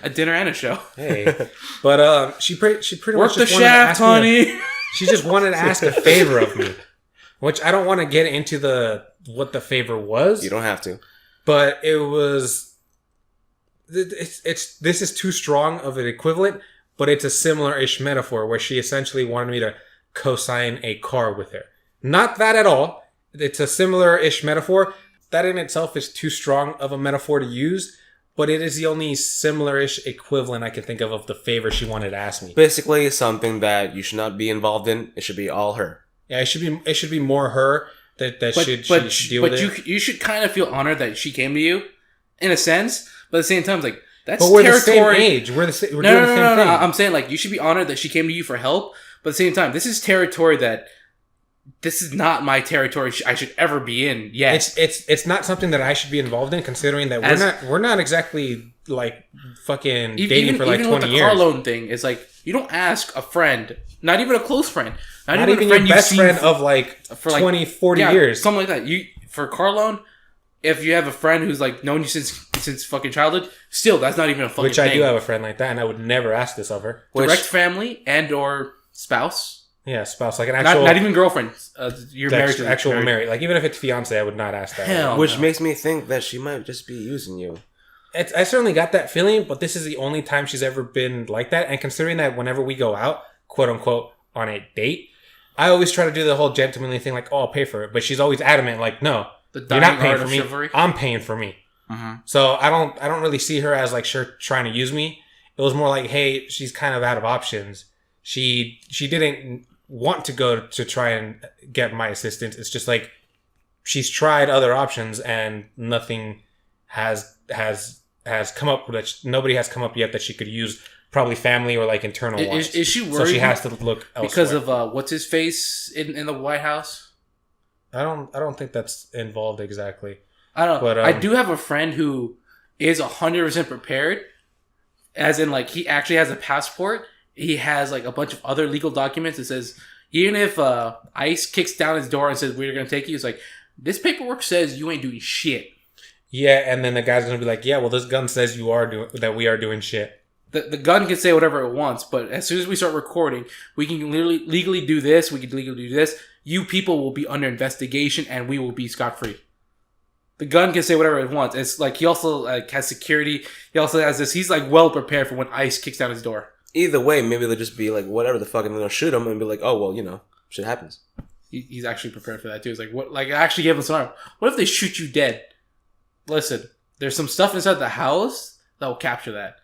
A dinner and a show. Hey. But she pretty Work much the just shaft, wanted to honey. she just wanted to ask a favor of me. Which I don't want to get into what the favor was. You don't have to. But it was this is too strong of an equivalent, but it's a similar-ish metaphor where she essentially wanted me to co-sign a car with her. Not that at all. It's a similar-ish metaphor. That in itself is too strong of a metaphor to use, but it is the only similar-ish equivalent I can think of the favor she wanted to ask me. Basically, something that you should not be involved in. It should be all her. Yeah, it should be more her that should deal with it. But you should kind of feel honored that she came to you, in a sense. But at the same time, it's like, that's but we're territory. The same age. We're doing the same thing. No. I'm saying, like, you should be honored that she came to you for help. But at the same time, this is territory that this is not my territory I should ever be in yet. It's not something that I should be involved in, considering that we're not exactly like fucking dating for like 20 years. Even with the car loan thing, it's like, you don't ask a friend, not even a close friend, not even your best friend of like for 20, 40 years, something like that. For a car loan, if you have a friend who's like known you since fucking childhood, still that's not even a fucking thing. Which I do have a friend like that, and I would never ask this of her. Direct family and or spouse. Yeah, spouse, like an actual, not even girlfriend. You're married to actual married. Like even if it's fiance, I would not ask that. Hell Which makes me think that she might just be using you. I certainly got that feeling, but this is the only time she's ever been like that. And considering that whenever we go out, quote unquote, on a date, I always try to do the whole gentlemanly thing, like, oh, I'll pay for it. But she's always adamant, like, no, you're not paying for me. Chivalry. I'm paying for me. Mm-hmm. So I don't really see her as like trying to use me. It was more like, hey, she's kind of out of options. She didn't want to go to try and get my assistance. It's just like she's tried other options and nothing has come up that nobody has come up yet that she could use. Probably family or like internal ones. Is she worried? So she has to look elsewhere. Because of what's his face in the White House? I don't think that's involved exactly. I don't know. But, I do have a friend who is 100% prepared, as in like he actually has a passport. He has like a bunch of other legal documents that says even if ICE kicks down his door and says we're going to take you, it's like this paperwork says you ain't doing shit. Yeah, and then the guy's going to be like, yeah, well, this gun says we are doing shit. The gun can say whatever it wants, but as soon as we start recording, we can legally do this. We can legally do this. You people will be under investigation, and we will be scot-free. The gun can say whatever it wants. It's like he also like has security. He also has this. He's like well prepared for when ICE kicks down his door. Either way, maybe they'll just be like, whatever the fuck, and they'll shoot him and be like, oh well, you know, shit happens. He's actually prepared for that too. It's like what? Like I actually gave him some arm. What if they shoot you dead? Listen, there's some stuff inside the house that will capture that.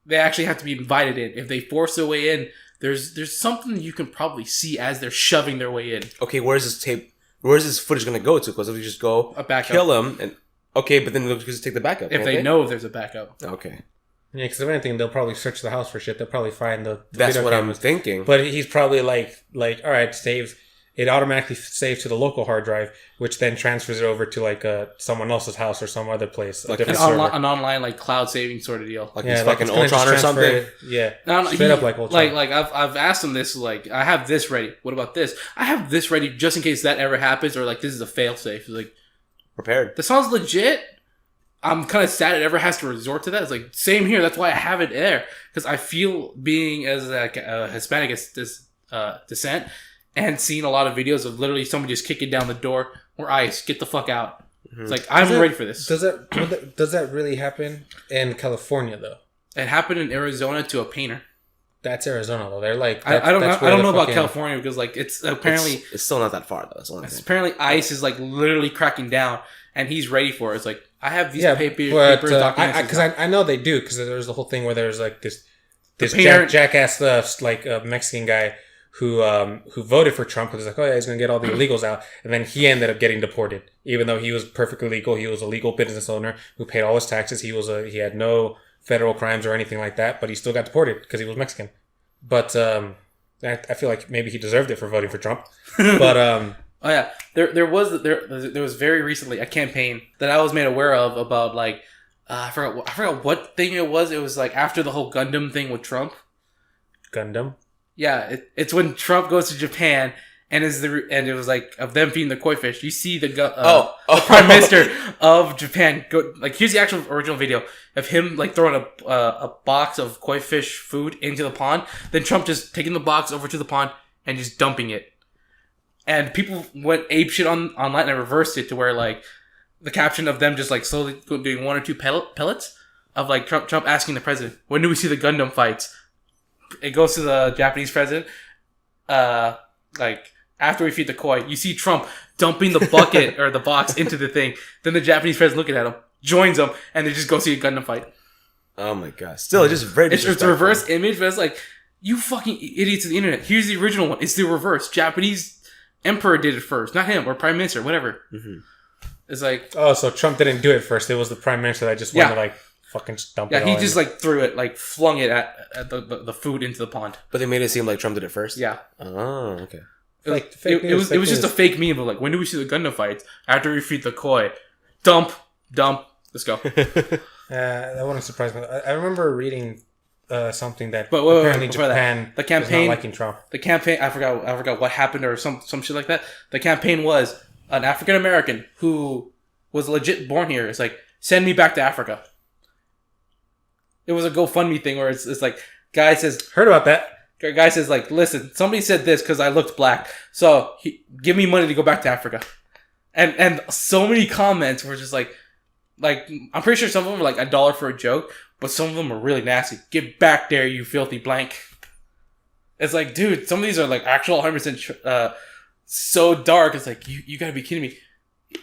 They actually have to be invited in. If they force their way in, there's something you can probably see as they're shoving their way in. Okay, where's this footage going to go to? Because if you just go kill him, and okay, but then they'll just take the backup. If they know there's a backup. Okay. Yeah, because if anything, they'll probably search the house for shit. They'll probably find the That's what cameras. I'm thinking. But he's probably like, all right, saves. It automatically saves to the local hard drive, which then transfers it over to like someone else's house or some other place. Like an online like cloud saving sort of deal. Like fucking Ultron or something. Yeah. Straight up like Ultron. Like I've asked him this, like, I have this ready. What about this? I have this ready just in case that ever happens, or like this is a fail safe. Like prepared. This sounds legit. I'm kind of sad it ever has to resort to that. It's like same here. That's why I have it there, because I feel being as a Hispanic descent. And seen a lot of videos of literally somebody just kicking down the door or ICE, get the fuck out. Mm-hmm. It's like, I'm ready for this. Does that really happen in California though? It happened in Arizona to a painter. That's Arizona though. They're like, I don't know about California because like it's apparently it's still not that far though. That's it's apparently ICE is like literally cracking down and he's ready for it. It's like I have these papers documents. Because I know they do, because there's the whole thing where there's like this jackass Mexican guy who voted for Trump, who's like, oh yeah, he's gonna get all the illegals out, and then he ended up getting deported, even though he was perfectly legal. He was a legal business owner who paid all his taxes. He had no federal crimes or anything like that, but he still got deported because he was Mexican. But I feel like maybe he deserved it for voting for Trump. But oh yeah, there was very recently a campaign that I was made aware of about like I forgot what thing it was. It was like after the whole Gundam thing with Trump. Gundam. Yeah, it's when Trump goes to Japan and it was like of them feeding the koi fish. You see the Prime Minister of Japan go like here's the actual original video of him like throwing a box of koi fish food into the pond. Then Trump just taking the box over to the pond and just dumping it. And people went apeshit online and reversed it to where like the caption of them just like slowly doing one or two pellets of like Trump asking the president, when do we see the Gundam fights? It goes to the Japanese president. Like after we feed the koi, you see Trump dumping the bucket or the box into the thing. Then the Japanese president looking at him, joins him, and they just go see a Gundam fight. Oh my god! Still, it's just very disrespectful. It's a reverse image, but it's like you fucking idiots of the internet. Here's the original one. It's the reverse. Japanese emperor did it first, not him or prime minister, whatever. Mm-hmm. It's like so Trump didn't do it first. It was the prime minister that just wanted to like fucking dump it. Yeah, he just like threw it, like flung it at the food into the pond. But they made it seem like Trump did it first? Yeah. Oh, okay. It was just a fake meme of like, when do we see the Gundam fights? After we feed the koi. Dump. Let's go. That wouldn't surprise me. I remember reading something that apparently Japan the campaign, is not liking Trump. The campaign, I forgot what happened or some shit like that. The campaign was an African American who was legit born here. It's like, send me back to Africa. It was a GoFundMe thing where it's like, guy says... Heard about that. Guy says, like, listen, somebody said this because I looked black. So, give me money to go back to Africa. And so many comments were just like, I'm pretty sure some of them were like $1 for a joke, but some of them were really nasty. Get back there, you filthy blank. It's like, dude, some of these are like actual 100% so dark. It's like, you gotta be kidding me.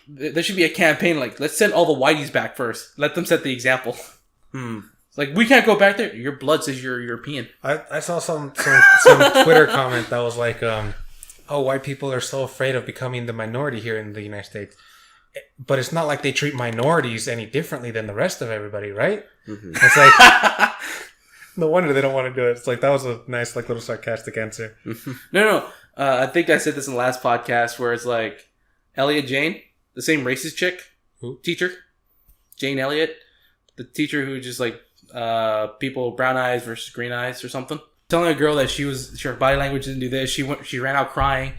There should be a campaign like, let's send all the whiteys back first. Let them set the example. It's like, we can't go back there. Your blood says you're European. I saw some Twitter comment that was like, oh, white people are so afraid of becoming the minority here in the United States. But it's not like they treat minorities any differently than the rest of everybody, right? Mm-hmm. It's like, no wonder they don't want to do it. It's like, that was a nice, like, little sarcastic answer. No. I think I said this in the last podcast where it's like, Elliot Jane, the same racist chick, teacher, Jane Elliott, the teacher who just like, people brown eyes versus green eyes or something. Telling a girl that her body language didn't do this. She ran out crying,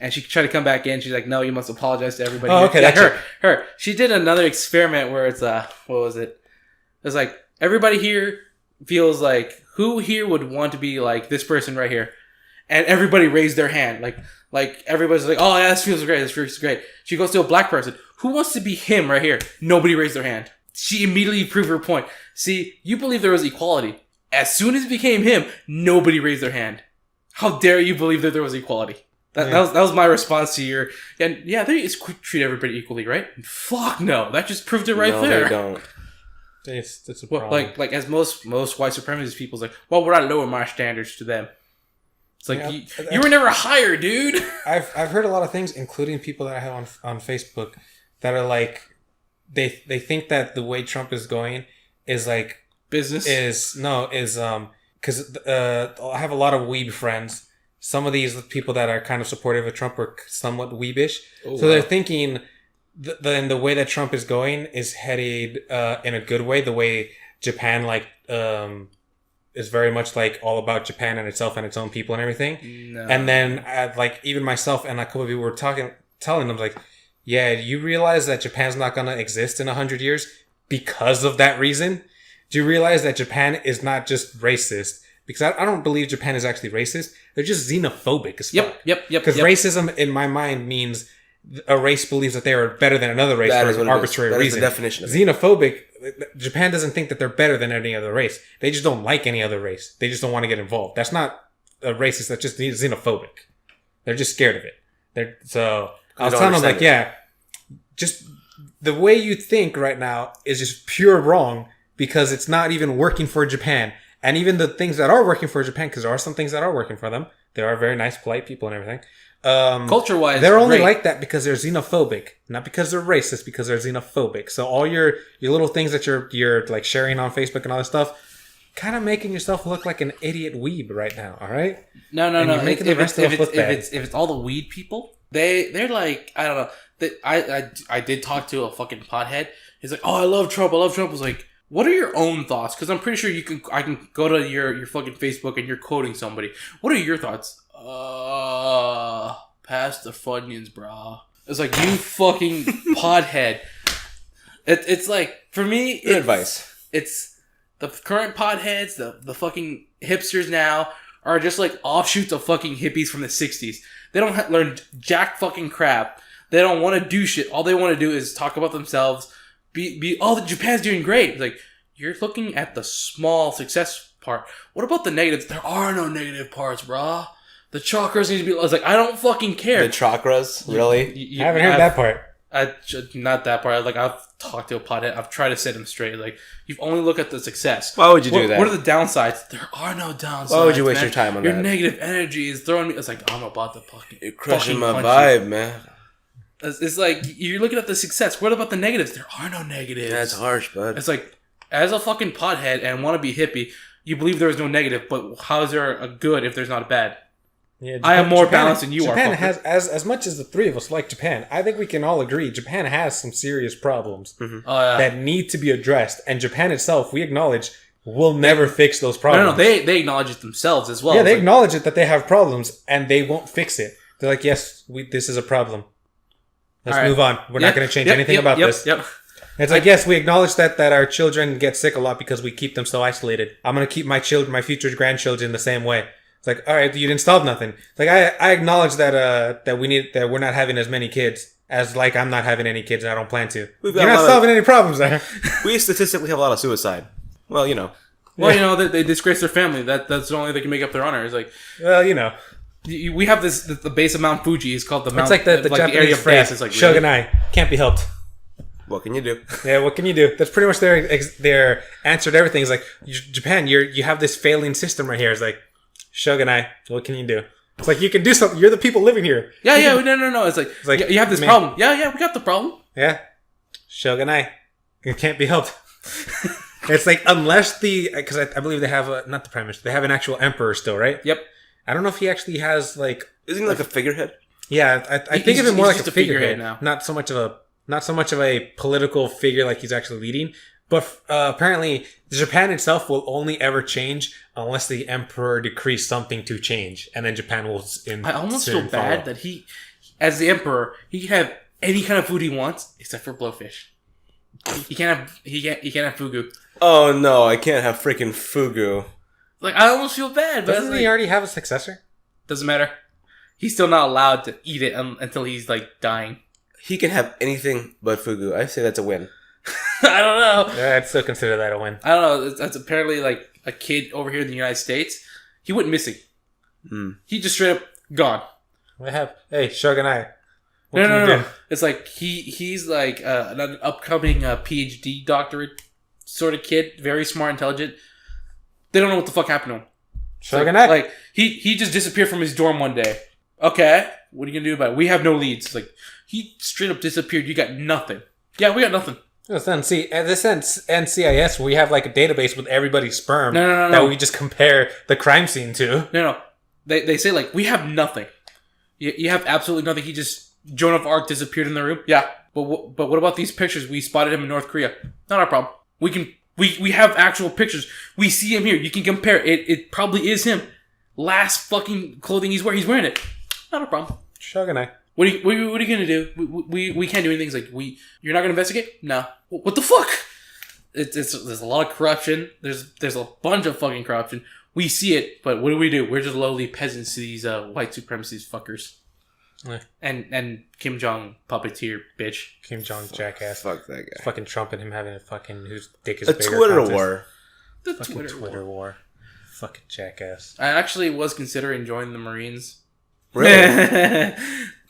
and she tried to come back in. She's like, "No, you must apologize to everybody." Oh, okay, that's her. She did another experiment where it's what was it? It's like everybody here feels like who here would want to be like this person right here, and everybody raised their hand. Like everybody's like, "Oh yeah, this feels great. This feels great." She goes to a black person who wants to be him right here. Nobody raised their hand. She immediately proved her point. See, you believe there was equality. As soon as it became him, nobody raised their hand. How dare you believe that there was equality? That was my response to your... And yeah, they just treat everybody equally, right? Fuck no. That just proved it right there. No, they don't. It's a problem. Well, like as most white supremacist people's like, well, we're not lowering my standards to them. It's like, you were never higher, dude. I've heard a lot of things, including people that I have on Facebook, that are like... They think that the way Trump is going is like business because I have a lot of weeb friends. Some of these people that are kind of supportive of Trump are somewhat weebish, so they're thinking the way that Trump is going is headed in a good way. The way Japan is very much like all about Japan and itself and its own people and everything. No. And then like even myself and a couple of people were telling them like, yeah, you realize that Japan's not going to exist in 100 years because of that reason? Do you realize that Japan is not just racist? Because I don't believe Japan is actually racist. They're just xenophobic as fuck. Yep. Because racism, in my mind, means a race believes that they are better than another race for an arbitrary reason. That is the definition of it. Xenophobic, Japan doesn't think that they're better than any other race. They just don't like any other race. They just don't want to get involved. That's not a racist. That's just xenophobic. They're just scared of it. I was telling them, like, yeah, just the way you think right now is just pure wrong because it's not even working for Japan. And even the things that are working for Japan, because there are some things that are working for them. They are very nice, polite people and everything. Culture-wise, they're only like that because they're xenophobic, not because they're racist, because they're xenophobic. So all your little things that you're like sharing on Facebook and all this stuff, kind of making yourself look like an idiot weeb right now. All right? No. If it's all the weed people, they're like, I don't know. I did talk to a fucking pothead. He's like, oh, I love Trump. I was like, what are your own thoughts? Because I'm pretty sure I can go to your fucking Facebook and you're quoting somebody. What are your thoughts? Pass the Funyuns, brah. It's like, you fucking pothead. It's like, for me, good advice. It's the current potheads, the fucking hipsters now are just like offshoots of fucking hippies from the 60s. They don't learn jack fucking crap. They don't want to do shit. All they want to do is talk about themselves. Japan's doing great. It's like, you're looking at the small success part. What about the negatives? There are no negative parts, brah. The chakras need to be... I was like, I don't fucking care. The chakras? Really? I haven't heard that part. Not that part. Like, I've talked to a pothead. I've tried to set him straight. Like, you've only looked at the success. Why would you do that? What are the downsides? There are no downsides. Why would you waste your time on that? Your negative energy is throwing me... It's like, I'm about to fucking... You're crushing my vibe, man. It's like, you're looking at the success. What about the negatives? There are no negatives. That's harsh, bud. It's like, as a fucking pothead and want to be hippie, you believe there is no negative, but how is there a good if there's not a bad? Yeah, I am more balanced than you are. Japan has, as much as the three of us like Japan, I think we can all agree Japan has some serious problems that need to be addressed. And Japan itself, we acknowledge, will never fix those problems. No, they acknowledge it themselves as well. Yeah, they acknowledge it that they have problems and they won't fix it. They're like, yes, this is a problem. Let's move on. We're not going to change anything about this. It's like, yes, we acknowledge that our children get sick a lot because we keep them so isolated. I'm going to keep my future grandchildren the same way. It's like, all right, you didn't solve nothing. It's like, I acknowledge that we're not having as many kids as like I'm not having any kids and I don't plan to. You're not solving any problems there. We statistically have a lot of suicide. Well, you know. They disgrace their family. That's the only way they can make up their honor. It's like, well, you know. We have the base of Mount Fuji is called the Mount. It's like the Japanese area phrase. It's like Shogunai. Can't be helped. What can you do? Yeah, what can you do? That's pretty much their answer to everything. It's like, Japan, you have this failing system right here. It's like, Shogunai, what can you do? It's like, you can do something. You're the people living here. Yeah, no. It's like you have this problem. Yeah, we got the problem. Yeah. Shogunai. It can't be helped. It's like, unless because I believe they have not the prime minister, they have an actual emperor still, right? Yep. I don't know if he actually has like... Isn't he like a figurehead? Yeah, I think of him more like just a figurehead now. Not so much of a political figure like he's actually leading. But apparently, Japan itself will only ever change unless the emperor decrees something to change, and then Japan will. I almost feel bad that he, as the emperor, he can have any kind of food he wants except for blowfish. He can't have fugu. Oh no, I can't have freaking fugu. Like, I almost feel bad. But doesn't he already have a successor? Doesn't matter. He's still not allowed to eat it until he's like dying. He can have anything but fugu. I say that's a win. I don't know. Yeah, I'd still consider that a win. I don't know. That's apparently like a kid over here in the United States. He went missing. He just straight up gone. Hey, Shogunai. No. It's like he's like an upcoming PhD doctorate sort of kid. Very smart, intelligent. They don't know what the fuck happened to him. Shogunai? Like he just disappeared from his dorm one day. Okay, what are you gonna do about it? We have no leads. It's like, he straight up disappeared. You got nothing. Yeah, we got nothing. See, at this NCIS, we have like a database with everybody's sperm No. that we just compare the crime scene to. No. They say like, we have nothing. You have absolutely nothing. He just, Joan of Arc disappeared in the room. Yeah, but what about these pictures? We spotted him in North Korea. Not our problem. We have actual pictures. We see him here. You can compare it. It probably is him. Last fucking clothing he's wearing. He's wearing it. Not a problem. Shogunai. What are you gonna do? We can't do anything. It's like, you're not gonna investigate? No. What the fuck? There's a lot of corruption. There's a bunch of fucking corruption. We see it, but what do? We're just lowly peasants to these white supremacist fuckers. Yeah. And Kim Jong puppeteer bitch. Kim Jong jackass. Fuck that guy. Fucking Trump and him having a fucking whose dick is a bigger. Twitter contest. war. The fucking Twitter war. Fucking jackass. I actually was considering joining the Marines. Really?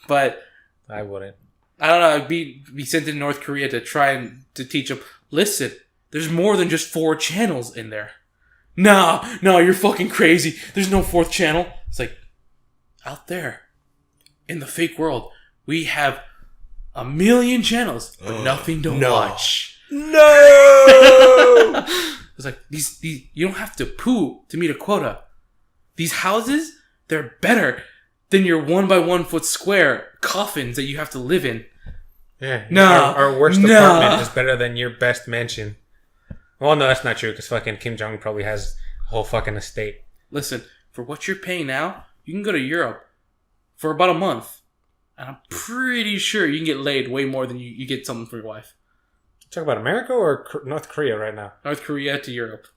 But I wouldn't. I don't know. I'd be sent to North Korea to try and to teach them. Listen, there's more than just 4 channels in there. No, you're fucking crazy. There's no 4th channel. It's like, out there in the fake world, we have 1 million channels, but nothing to watch. No. It's like, these you don't have to poo to meet a quota. These houses, they're better than your 1 by 1 foot square coffins that you have to live in. Yeah. No. Our worst apartment is better than your best mansion. Well, no, that's not true, because fucking Kim Jong probably has a whole fucking estate. Listen, for what you're paying now, you can go to Europe for about a month. And I'm pretty sure you can get laid way more than you get something for your wife. Talk about America or North Korea right now? North Korea to Europe.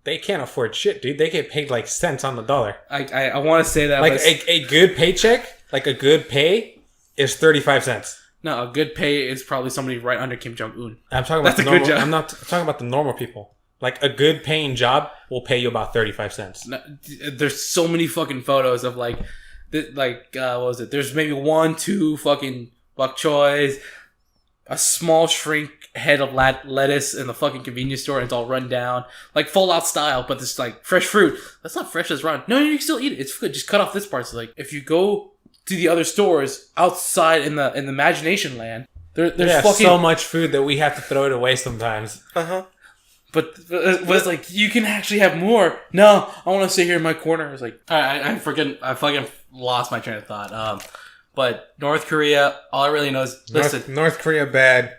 They can't afford shit, dude. They get paid like cents on the dollar. I want to say that. Like a good paycheck, like a good pay is 35 cents. No, a good pay is probably somebody right under Kim Jong-un. I'm talking about That's a good job. I'm not talking about the normal people. Like, a good paying job will pay you about 35 cents. No, there's so many fucking photos of what was it? There's maybe 1, 2 fucking bok choys, a small shrink head of lettuce in the fucking convenience store, and it's all run down, like Fallout style. But this like fresh fruit. That's not fresh. That's rotten. No, you can still eat it. It's good. Just cut off this part. So like, if you go to the other stores outside in the imagination land, there's fucking so much food that we have to throw it away sometimes. But it's like, you can actually have more. No, I want to sit here in my corner. It's like, I fucking lost my train of thought. But North Korea, all I really know is, listen. North Korea bad.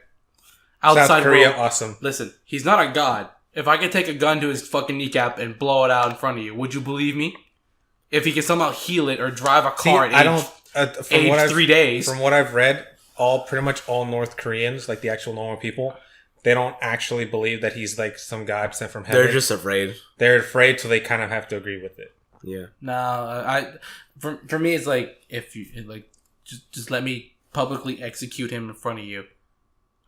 Outside South Korea world, awesome. Listen, he's not a god. If I could take a gun to his fucking kneecap and blow it out in front of you, would you believe me? If he can somehow heal it or drive a car at age 3 days. From what I've read, pretty much all North Koreans, like the actual normal people, they don't actually believe that he's like some god sent from heaven. They're just afraid. They're afraid, so they kind of have to agree with it. Yeah. No, for me, it's like, if you like, just let me publicly execute him in front of you.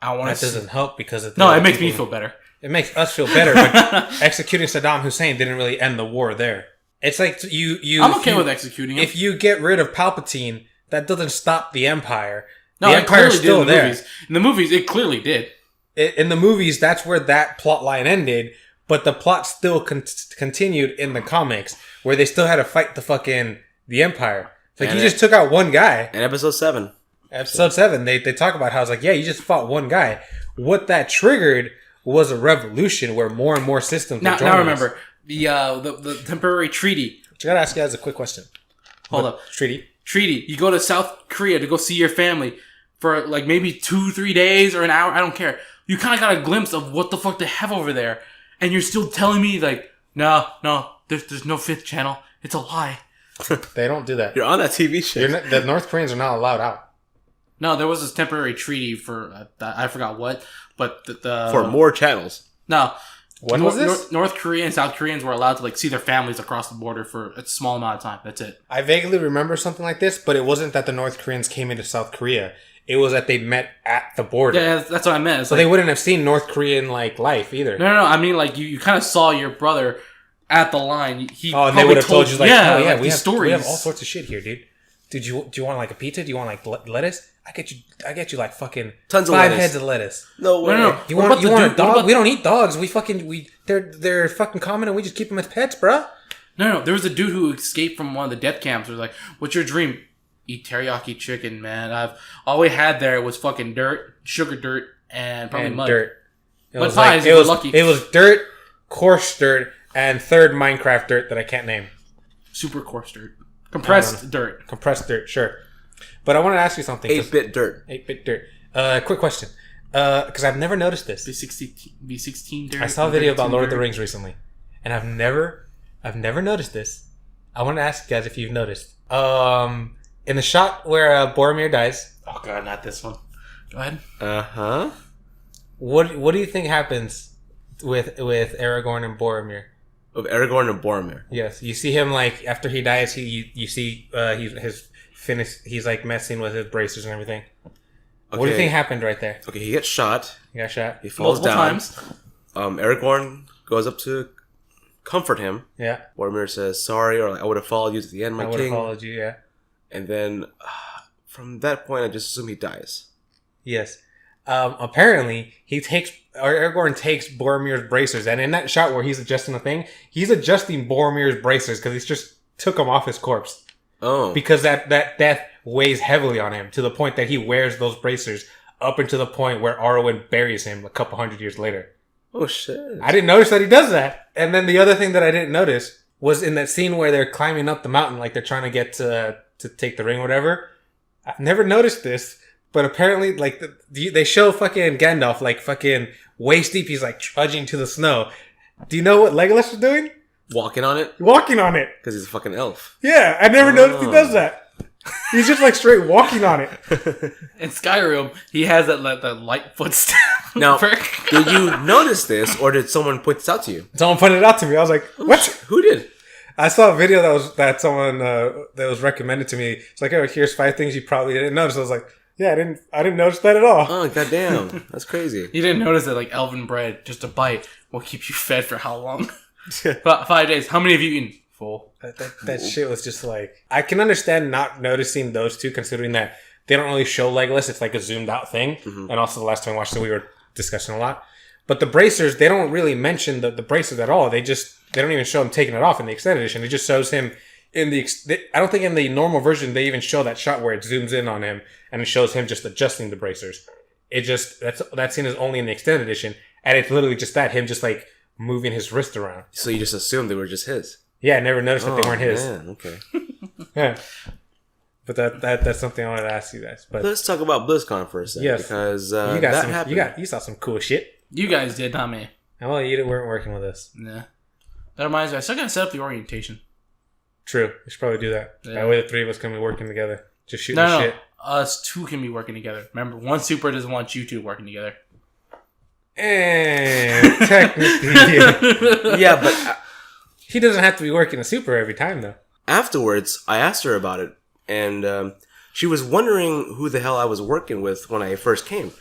I want that doesn't help because it makes me feel better. It makes us feel better, but executing Saddam Hussein didn't really end the war there. It's like you. I'm okay with executing him. If you get rid of Palpatine, that doesn't stop the Empire. No, The it Empire's clearly still did in the there. movies. In the movies, it clearly did. In the movies, that's where that plot line ended, but the plot still continued in the comics, where they still had to fight the Empire. It's like, And you just took out one guy. In episode 7. Episode 7, they talk about how it's like, yeah, you just fought one guy. What that triggered was a revolution where more and more systems were joining Now us. remember, the temporary treaty. I gotta ask you guys a quick question. Hold up. Treaty. You go to South Korea to go see your family for like maybe 2-3 days or an hour. I don't care. You kind of got a glimpse of what the fuck they have over there. And you're still telling me like, no, there's no fifth channel. It's a lie. They don't do that. You're on that TV show. The North Koreans are not allowed out. No, there was this temporary treaty for, I forgot what, but For more channels. No. When was this? North Korea and South Koreans were allowed to like see their families across the border for a small amount of time. That's it. I vaguely remember something like this, but it wasn't that the North Koreans came into South Korea. It was that they met at the border. Yeah, that's what I meant. It's So like, they wouldn't have seen North Korean like life either. No. I mean, like you kind of saw your brother at the line. He Oh, and they would have told you like, yeah, oh yeah, like, we these have stories. we have all sorts of shit here, dude. Do you want like a pizza? Do you want like lettuce? I get you like fucking Tons of 5 lettuce. heads of lettuce. No way. No. You What want about the a dude- dog? what about- We don't eat dogs. They're fucking common and we just keep them as pets, bruh. No. There was a dude who escaped from one of the death camps. Who was like, "What's your dream?" Eat teriyaki chicken, man. All we had there was fucking dirt, sugar dirt, and probably And mud. dirt. It Mud was pies, it if we're was lucky. It was dirt, coarse dirt, and third Minecraft dirt that I can't name. Super coarse dirt, compressed dirt. Compressed dirt, sure. But I want to ask you something. 8-bit dirt. 8-bit dirt. Quick question. Because I've never noticed this. B16 dirt. I saw a video about 32 Lord of the dirt. Rings recently, and I've never noticed this. I want to ask you guys if you've noticed. In the shot where Boromir dies, Oh god, not this one. Go ahead. Uh-huh. what do you think happens with Aragorn and Boromir? Of Aragorn and Boromir. Yes, you see him like after he dies. You see he's like messing with his bracers and everything. Okay. What do you think happened right there? Okay, he gets shot. He got shot. He falls Multiple down. times. Aragorn goes up to comfort him. Yeah, Boromir says, sorry, or like, I would have followed you to the end, my I would have king. followed you. Yeah. And then, from that point, I just assume he dies. Yes. Apparently, Aragorn takes Boromir's bracers, and in that shot where he's adjusting the thing, he's adjusting Boromir's bracers because he's just took them off his corpse. Oh. Because that death weighs heavily on him to the point that he wears those bracers up until the point where Arwen buries him a couple hundred years later. Oh, shit. I didn't notice that he does that. And then the other thing that I didn't notice was in that scene where they're climbing up the mountain, like they're trying to get to take the ring or whatever. I've never noticed this, but apparently, like, they show fucking Gandalf, like, fucking waist deep. He's, like, trudging to the snow. Do you know what Legolas was doing? Walking on it? Walking on it. Because he's a fucking elf. Yeah, I never noticed he does that. He's just, like, straight walking on it. In Skyrim, he has that light footstep. Now, did you notice this, or did someone point this out to you? Someone pointed it out to me. I was like, what? Who did? I saw a video that was recommended to me. It's like, oh, here's 5 things you probably didn't notice. I was like, yeah, I didn't notice that at all. Oh, goddamn. That's crazy. You didn't notice that, like, elven bread, just a bite, will keep you fed for how long? 5 days. How many have you eaten? Full. That shit was just like, I can understand not noticing those two, considering that they don't really show Legolas. It's like a zoomed out thing. Mm-hmm. And also the last time I watched it, we were discussing a lot. But the bracers, they don't really mention the bracers at all. They don't even show him taking it off in the extended edition. It just shows him in I don't think in the normal version they even show that shot where it zooms in on him and it shows him just adjusting the bracers. That scene is only in the extended edition, and it's literally just him just like moving his wrist around. So you just assumed they were just his? Yeah, I never noticed that they weren't his. Man, okay. Yeah. But that's something I wanted to ask you guys. But let's talk about BlizzCon for a second. Yes. Because you saw some cool shit. You guys did, not me. Well, you weren't working with us. Yeah. That reminds me, I still gotta set up the orientation. True. We should probably do that. Yeah. That way the 3 of us can be working together. Just shooting shit. Us 2 can be working together. Remember, one super doesn't want you 2 working together. And technically, yeah, but he doesn't have to be working a super every time, though. Afterwards, I asked her about it, and she was wondering who the hell I was working with when I first came,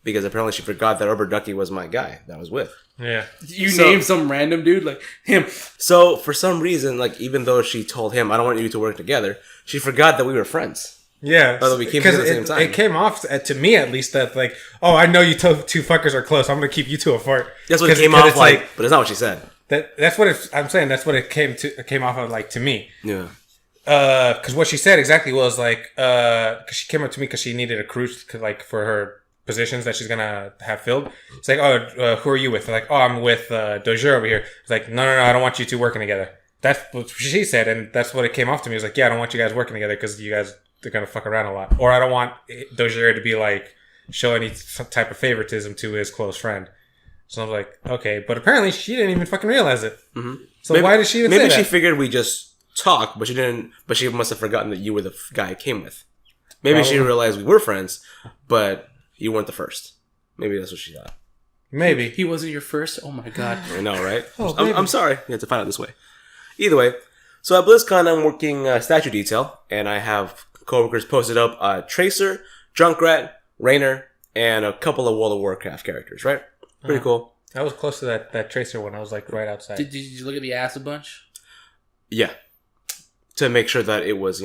because apparently she forgot that Rubberduckie was my guy that I was with. Yeah. You named some random dude like him. So, for some reason, like, even though she told him, I don't want you to work together, she forgot that we were friends. Yeah, Although we came here at the same time. It came off to me at least that like, oh, I know you two fuckers are close. I'm gonna keep you two apart. That's what it came off like, but it's not what she said. That's what I'm saying. That's what it came off of like to me. Yeah. Because what she said exactly was like, because she came up to me because she needed a crew like for her positions that she's gonna have filled. It's like, oh, who are you with? They're like, oh, I'm with Dojira over here. It's like, no, I don't want you two working together. That's what she said, and that's what it came off to me. It was like, yeah, I don't want you guys working together because you guys are gonna fuck around a lot, or I don't want Dojira to be like show any type of favoritism to his close friend. So I was like, okay, but apparently she didn't even fucking realize it. Mm-hmm. So why did she even say that? Maybe she figured we just talked, but she didn't. But she must have forgotten that you were the guy I came with. Maybe she didn't realize we were friends, but you weren't the first. Maybe that's what she thought. Maybe he wasn't your first. Oh my god! I know, right? I'm sorry. You had to find out this way. Either way, so at BlizzCon, I'm working statue detail, and I have coworkers posted up Tracer, Junkrat, Raynor, and a couple of World of Warcraft characters. Right? Pretty cool. I was close to that Tracer one. I was like right outside. Did you look at the ass a bunch? Yeah. To make sure that it was,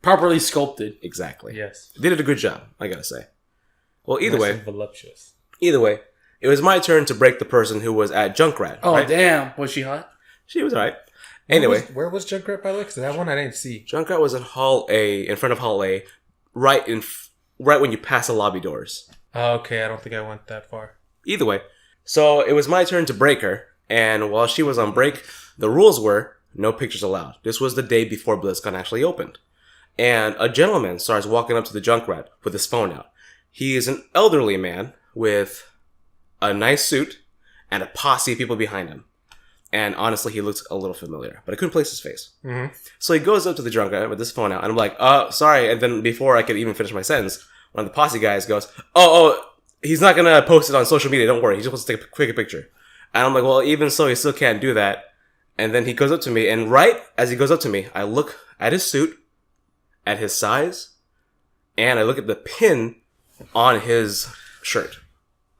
properly sculpted. Exactly. Yes. They did a good job, I gotta say. Well, either way, voluptuous. Either way, it was my turn to break the person who was at Junkrat. Oh, right? Damn. Was she hot? She was alright. Anyway. Where was Junkrat, by the way? Because that one I didn't see. Junkrat was in Hall A, in front of Hall A, right when you pass the lobby doors. Oh, okay. I don't think I went that far. Either way. So, it was my turn to break her, and while she was on break, the rules were no pictures allowed. This was the day before BlizzCon actually opened. And a gentleman starts walking up to the Junkrat with his phone out. He is an elderly man with a nice suit and a posse of people behind him. And honestly, he looks a little familiar, but I couldn't place his face. Mm-hmm. So he goes up to the Junkrat with his phone out, and I'm like, sorry. And then before I could even finish my sentence, one of the posse guys goes, he's not gonna post it on social media, don't worry. He's just supposed to take a quick picture. And I'm like, well, even so, he still can't do that. And then he goes up to me, and right as he goes up to me, I look at his suit, at his size, and I look at the pin on his shirt.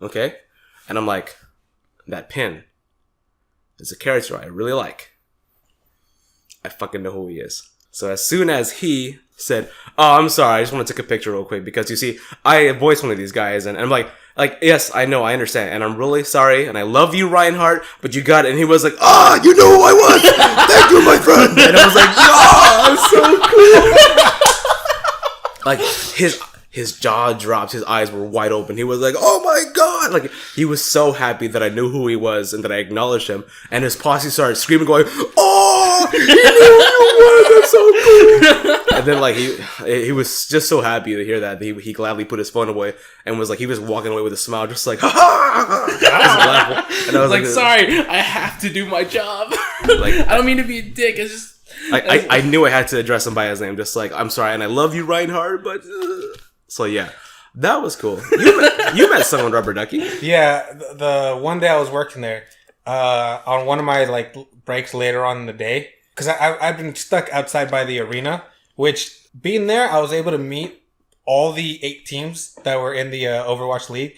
Okay? And I'm like, that pin is a character I really like. I fucking know who he is. So as soon as he said, oh, I'm sorry, I just want to take a picture real quick, because you see, I voiced one of these guys, and I'm like, yes, I know, I understand, and I'm really sorry, and I love you, Reinhardt, but you got it. And he was like, you know who I was! Thank you, my friend! And I was like, so cool! Like, his jaw dropped, his eyes were wide open. He was like, oh my god! Like, he was so happy that I knew who he was and that I acknowledged him, and his posse started screaming, going, oh! He knew who you were! That's so cool! And then, like, he was just so happy to hear that he gladly put his phone away and was like, he was walking away with a smile, just like, ha ha! And I was like, sorry, I have to do my job. Like, I don't mean to be a dick, it's just... I knew I had to address him by his name, just like, I'm sorry, and I love you, Reinhardt, but... So, yeah. That was cool. You met someone, Rubberduckie. Yeah, the one day I was working there, on one of my, like, breaks later on in the day, because I've been stuck outside by the arena, which, being there, I was able to meet all the 8 teams that were in the Overwatch League.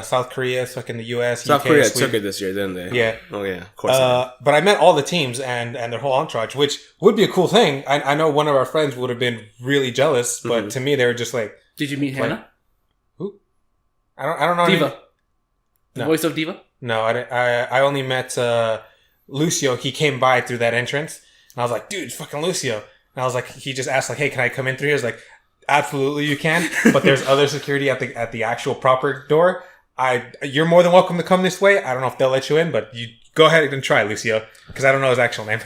South Korea, fucking the US, South UK, Korea Sweden. took it this year, didn't they? Yeah. Oh, yeah. Of course. But I met all the teams and their whole entourage, which would be a cool thing. I know one of our friends would have been really jealous, but to me, they were just like... Did you meet Hannah? Who? I don't know. Diva. The voice of Diva? No, I only met Lucio. He came by through that entrance, and I was like, dude, it's fucking Lucio. And I was like, he just asked, like, hey, can I come in through here? I was like, absolutely you can, but there's other security at the actual proper door. You're more than welcome to come this way. I don't know if they'll let you in, but you go ahead and try, Lucio, because I don't know his actual name,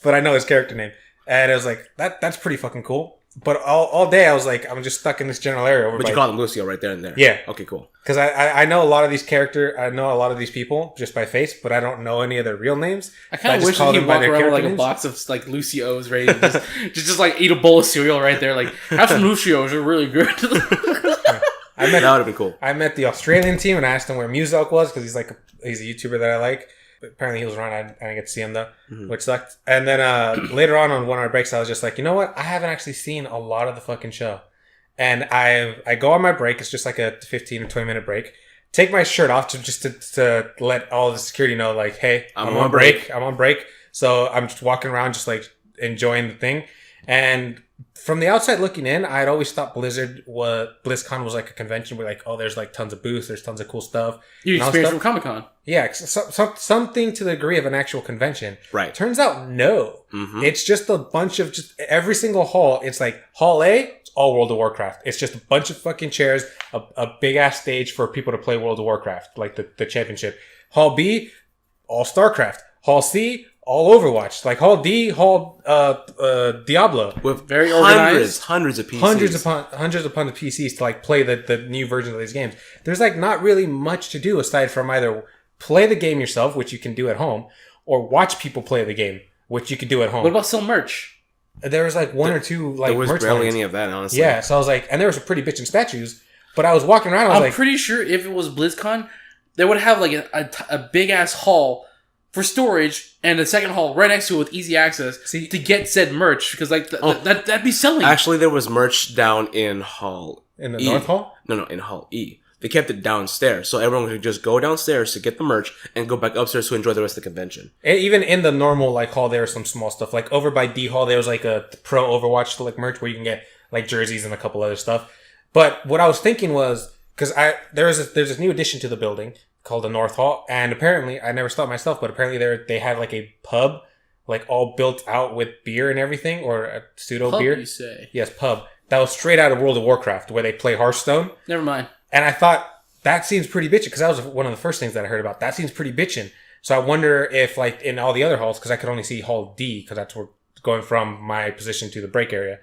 but I know his character name. And it was like, that's pretty fucking cool. But all day I was like, I'm just stuck in this general area. But you call him Lucio right there and there. Yeah. Okay, cool. Because I know a lot of these I know a lot of these people just by face, but I don't know any of their real names. I kind of wish he walked around with like a box of like Lucios, right? just like eat a bowl of cereal right there. Like, have some Lucios, they're really good. That would have been cool. I met the Australian team and I asked him where Muselk was, because he's a YouTuber that I like. But apparently he was around. I didn't get to see him though, which sucked. And then later on one of our breaks, I was just like, you know what? I haven't actually seen a lot of the fucking show. And I go on my break. It's just like a 15 or 20 minute break. Take my shirt off to let all the security know, like, hey, I'm on break. I'm on break. So I'm just walking around just like enjoying the thing. And from the outside looking in, I'd always thought BlizzCon was like a convention where like, oh, there's like tons of booths, there's tons of cool stuff. You experienced from Comic-Con. Yeah, something to the degree of an actual convention. Right. Turns out, no. It's just a bunch of just every single hall. It's like Hall A, it's all World of Warcraft. It's just a bunch of fucking chairs, a big ass stage for people to play World of Warcraft, like the championship. Hall B, all StarCraft. Hall C, all Overwatch. Like Hall D, Hall Diablo. With very organized. Hundreds of PCs. Hundreds upon the PCs to like play the new version of these games. There's like not really much to do aside from either play the game yourself, which you can do at home, or watch people play the game, which you can do at home. What about selling merch? There was like one or two like there was merch barely lines. any of that, honestly. Yeah, so I was like, and there was some pretty bitchin' statues, but I was walking around, I'm pretty sure if it was BlizzCon, they would have like a big ass hall for storage and a second hall right next to it with easy access to get said merch, because like that'd be selling. Actually, there was merch down in Hall in the E. North Hall? No, in Hall E. They kept it downstairs, so everyone could just go downstairs to get the merch and go back upstairs to enjoy the rest of the convention. Even in the normal like hall, there was some small stuff. Like over by D Hall, there was like a pro Overwatch like merch where you can get like jerseys and a couple other stuff. But what I was thinking was, because there's this new addition to the building called the North Hall, and apparently I never saw it myself, but apparently they had like a pub, like all built out with beer and everything, or a pseudo Pub, beer. you say? Yes, pub. That was straight out of World of Warcraft, where they play Hearthstone. Never mind. And I thought, that seems pretty bitchin', because that was one of the first things that I heard about. That seems pretty bitchin'. So I wonder if, like, in all the other halls, because I could only see Hall D, because that's where going from my position to the break area.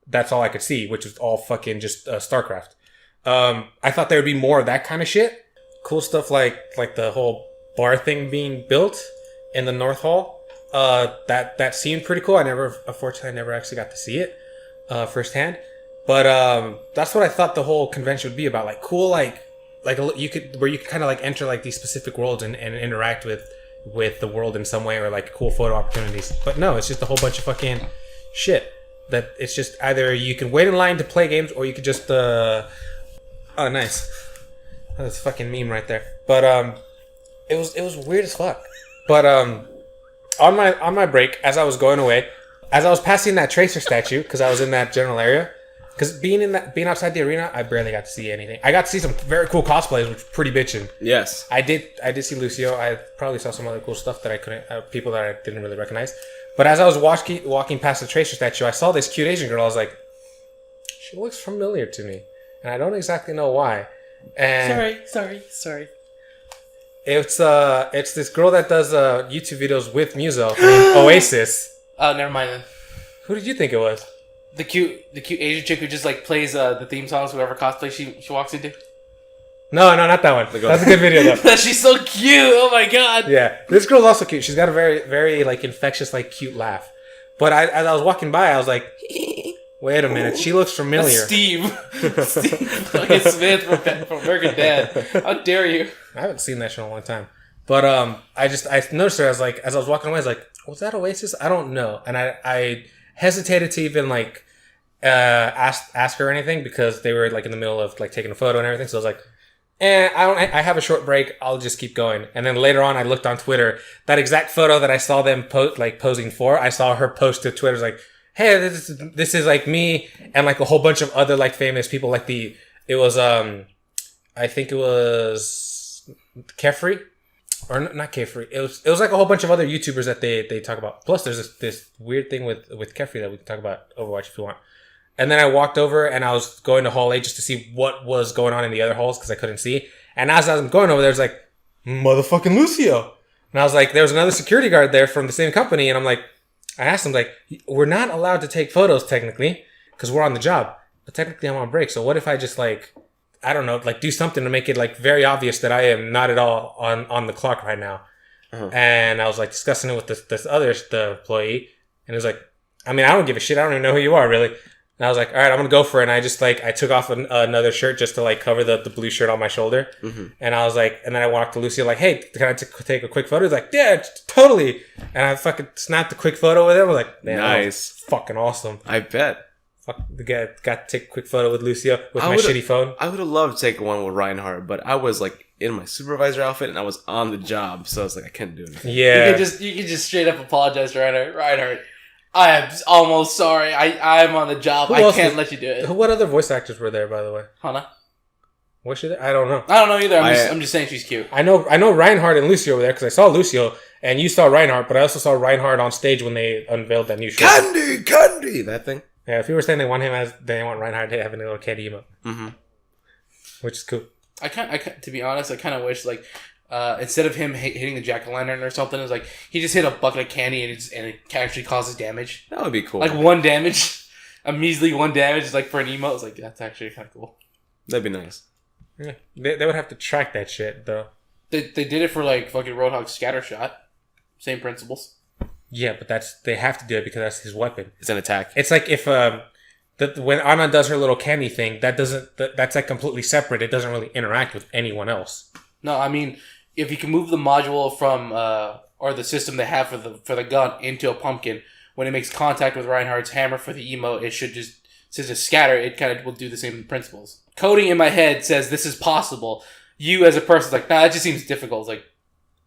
That's all I could see, which was all fucking just StarCraft. I thought there would be more of that kind of shit. Cool stuff like the whole bar thing being built in the North Hall. That seemed pretty cool. Unfortunately, I never actually got to see it firsthand. But that's what I thought the whole convention would be about. Like cool, like you could kind of like enter like these specific worlds and interact with the world in some way, or like cool photo opportunities. But no, it's just a whole bunch of fucking shit. That it's just either you can wait in line to play games, or you could just oh nice, that's a fucking meme right there. But it was weird as fuck. But on my break, as I was going away, as I was passing that Tracer statue, because I was in that general area. Because being outside the arena, I barely got to see anything. I got to see some very cool cosplays, which was pretty bitchin'. Yes, I did see Lucio. I probably saw some other cool stuff that I couldn't, people that I didn't really recognize. But as I was walking past the Tracer statue, I saw this cute Asian girl. I was like, she looks familiar to me, and I don't exactly know why. And Sorry. It's this girl that does YouTube videos with Muso named Oasis. Oh, never mind then. Who did you think it was? The cute Asian chick who just like plays the theme songs, whoever cosplay she walks into. No, not that one. That's a good video though. She's so cute. Oh my god. Yeah, this girl's also cute. She's got a very, very like infectious, like cute laugh. But as I was walking by, I was like, wait a minute, she looks familiar. That's Steve fucking Smith from American Dad. How dare you? I haven't seen that show in a long time. But I noticed her. I was like, as I was walking away, I was like, was that Oasis? I don't know. And I hesitated to even like ask her anything, because they were like in the middle of like taking a photo and everything. So I was like, I have a short break. I'll just keep going. And then later on, I looked on Twitter. That exact photo that I saw them posing for, I saw her post to Twitter. It was like, hey, this is like me and like a whole bunch of other like famous people. Like I think it was Kefri, or not Kefri. It was like a whole bunch of other YouTubers that they talk about. Plus, there's this weird thing with Kefri that we can talk about Overwatch if you want. And then I walked over and I was going to Hall A just to see what was going on in the other halls, because I couldn't see. And as I was going over there, was like, motherfucking Lucio. And I was like, there was another security guard there from the same company. And I asked him, like, we're not allowed to take photos technically, because we're on the job. But technically I'm on break. So what if I just like, I don't know, like do something to make it like very obvious that I am not at all on the clock right now. Uh-huh. And I was like discussing it with the employee. And he was like, I mean, I don't give a shit. I don't even know who you are really. And I was like, all right, I'm going to go for it. And I just like, I took off another shirt just to like cover the blue shirt on my shoulder. Mm-hmm. And I was like, and then I walked to Lucio like, hey, can I take a quick photo? He's like, yeah, totally. And I fucking snapped a quick photo with him. I was like, man, nice. That was fucking awesome. I bet. Fuck, the guy got to take a quick photo with Lucio with my shitty phone. I would have loved to take one with Reinhardt, but I was like in my supervisor outfit and I was on the job. So I was like, I can't do anything. Yeah. You could just straight up apologize to Reinhardt. I am almost sorry. I'm on the job. I can't let you do it. What other voice actors were there, by the way? Hana? Was she there? I don't know. I don't know either. I'm just saying she's cute. I know Reinhardt and Lucio were there because I saw Lucio and you saw Reinhardt, but I also saw Reinhardt on stage when they unveiled that new show. Candy, that thing. Yeah, if you were saying they want Reinhardt to have a little candy emote, which is cool. I to be honest, I kind of wish like instead of him hitting the jack-o'-lantern or something, it was like he just hit a bucket of candy and it actually causes damage. That would be cool. Like 1 damage, a measly 1 damage, like for an emote. It's like that's actually kind of cool. That'd be nice. Yeah, they would have to track that shit though. They did it for like fucking Roadhog Scattershot. Same principles. Yeah, but they have to do it because that's his weapon. It's an attack. It's like if when Anna does her little candy thing, that's like completely separate. It doesn't really interact with anyone else. No, I mean if you can move the module from or the system they have for the gun into a pumpkin, when it makes contact with Reinhardt's hammer for the emote, it should just scatter. It kind of will do the same principles. Coding in my head says this is possible. You as a person is like, nah, it just seems difficult. It's like,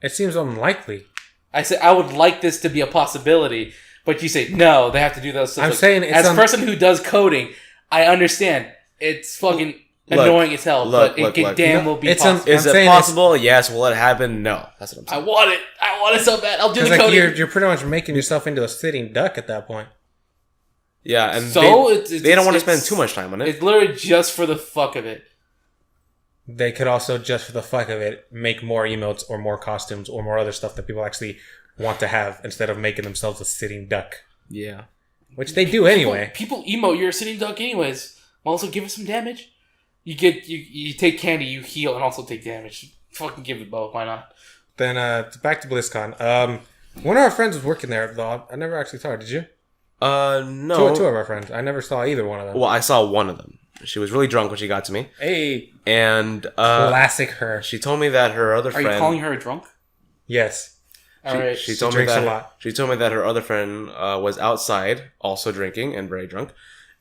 it seems unlikely. I said I would like this to be a possibility, but you say no, they have to do those. I'm like, saying it's as a person who does coding, I understand it's fucking annoying as hell, but it can damn well be possible. Is it possible? Yes. Will it happen? No. That's what I'm saying. I want it so bad. I'll do the coding. You're pretty much making yourself into a sitting duck at that point. Yeah, and so they don't want to spend too much time on it. It's literally just for the fuck of it. They could also, just for the fuck of it, make more emotes or more costumes or more other stuff that people actually want to have instead of making themselves a sitting duck. Yeah. Which they do anyway. People emote, you're a sitting duck anyways. Also give it some damage. You take candy, you heal, and also take damage. Fucking give it both, why not? Then back to BlizzCon. One of our friends was working there, though. I never actually saw her, did you? No. Two of our friends. I never saw either one of them. Well, I saw one of them. She was really drunk when she got to me. Hey. And classic her. She told me that her other friend... Are you calling her a drunk? Yes. Alright. She told me that a lot. She told me that her other friend was outside, also drinking and very drunk.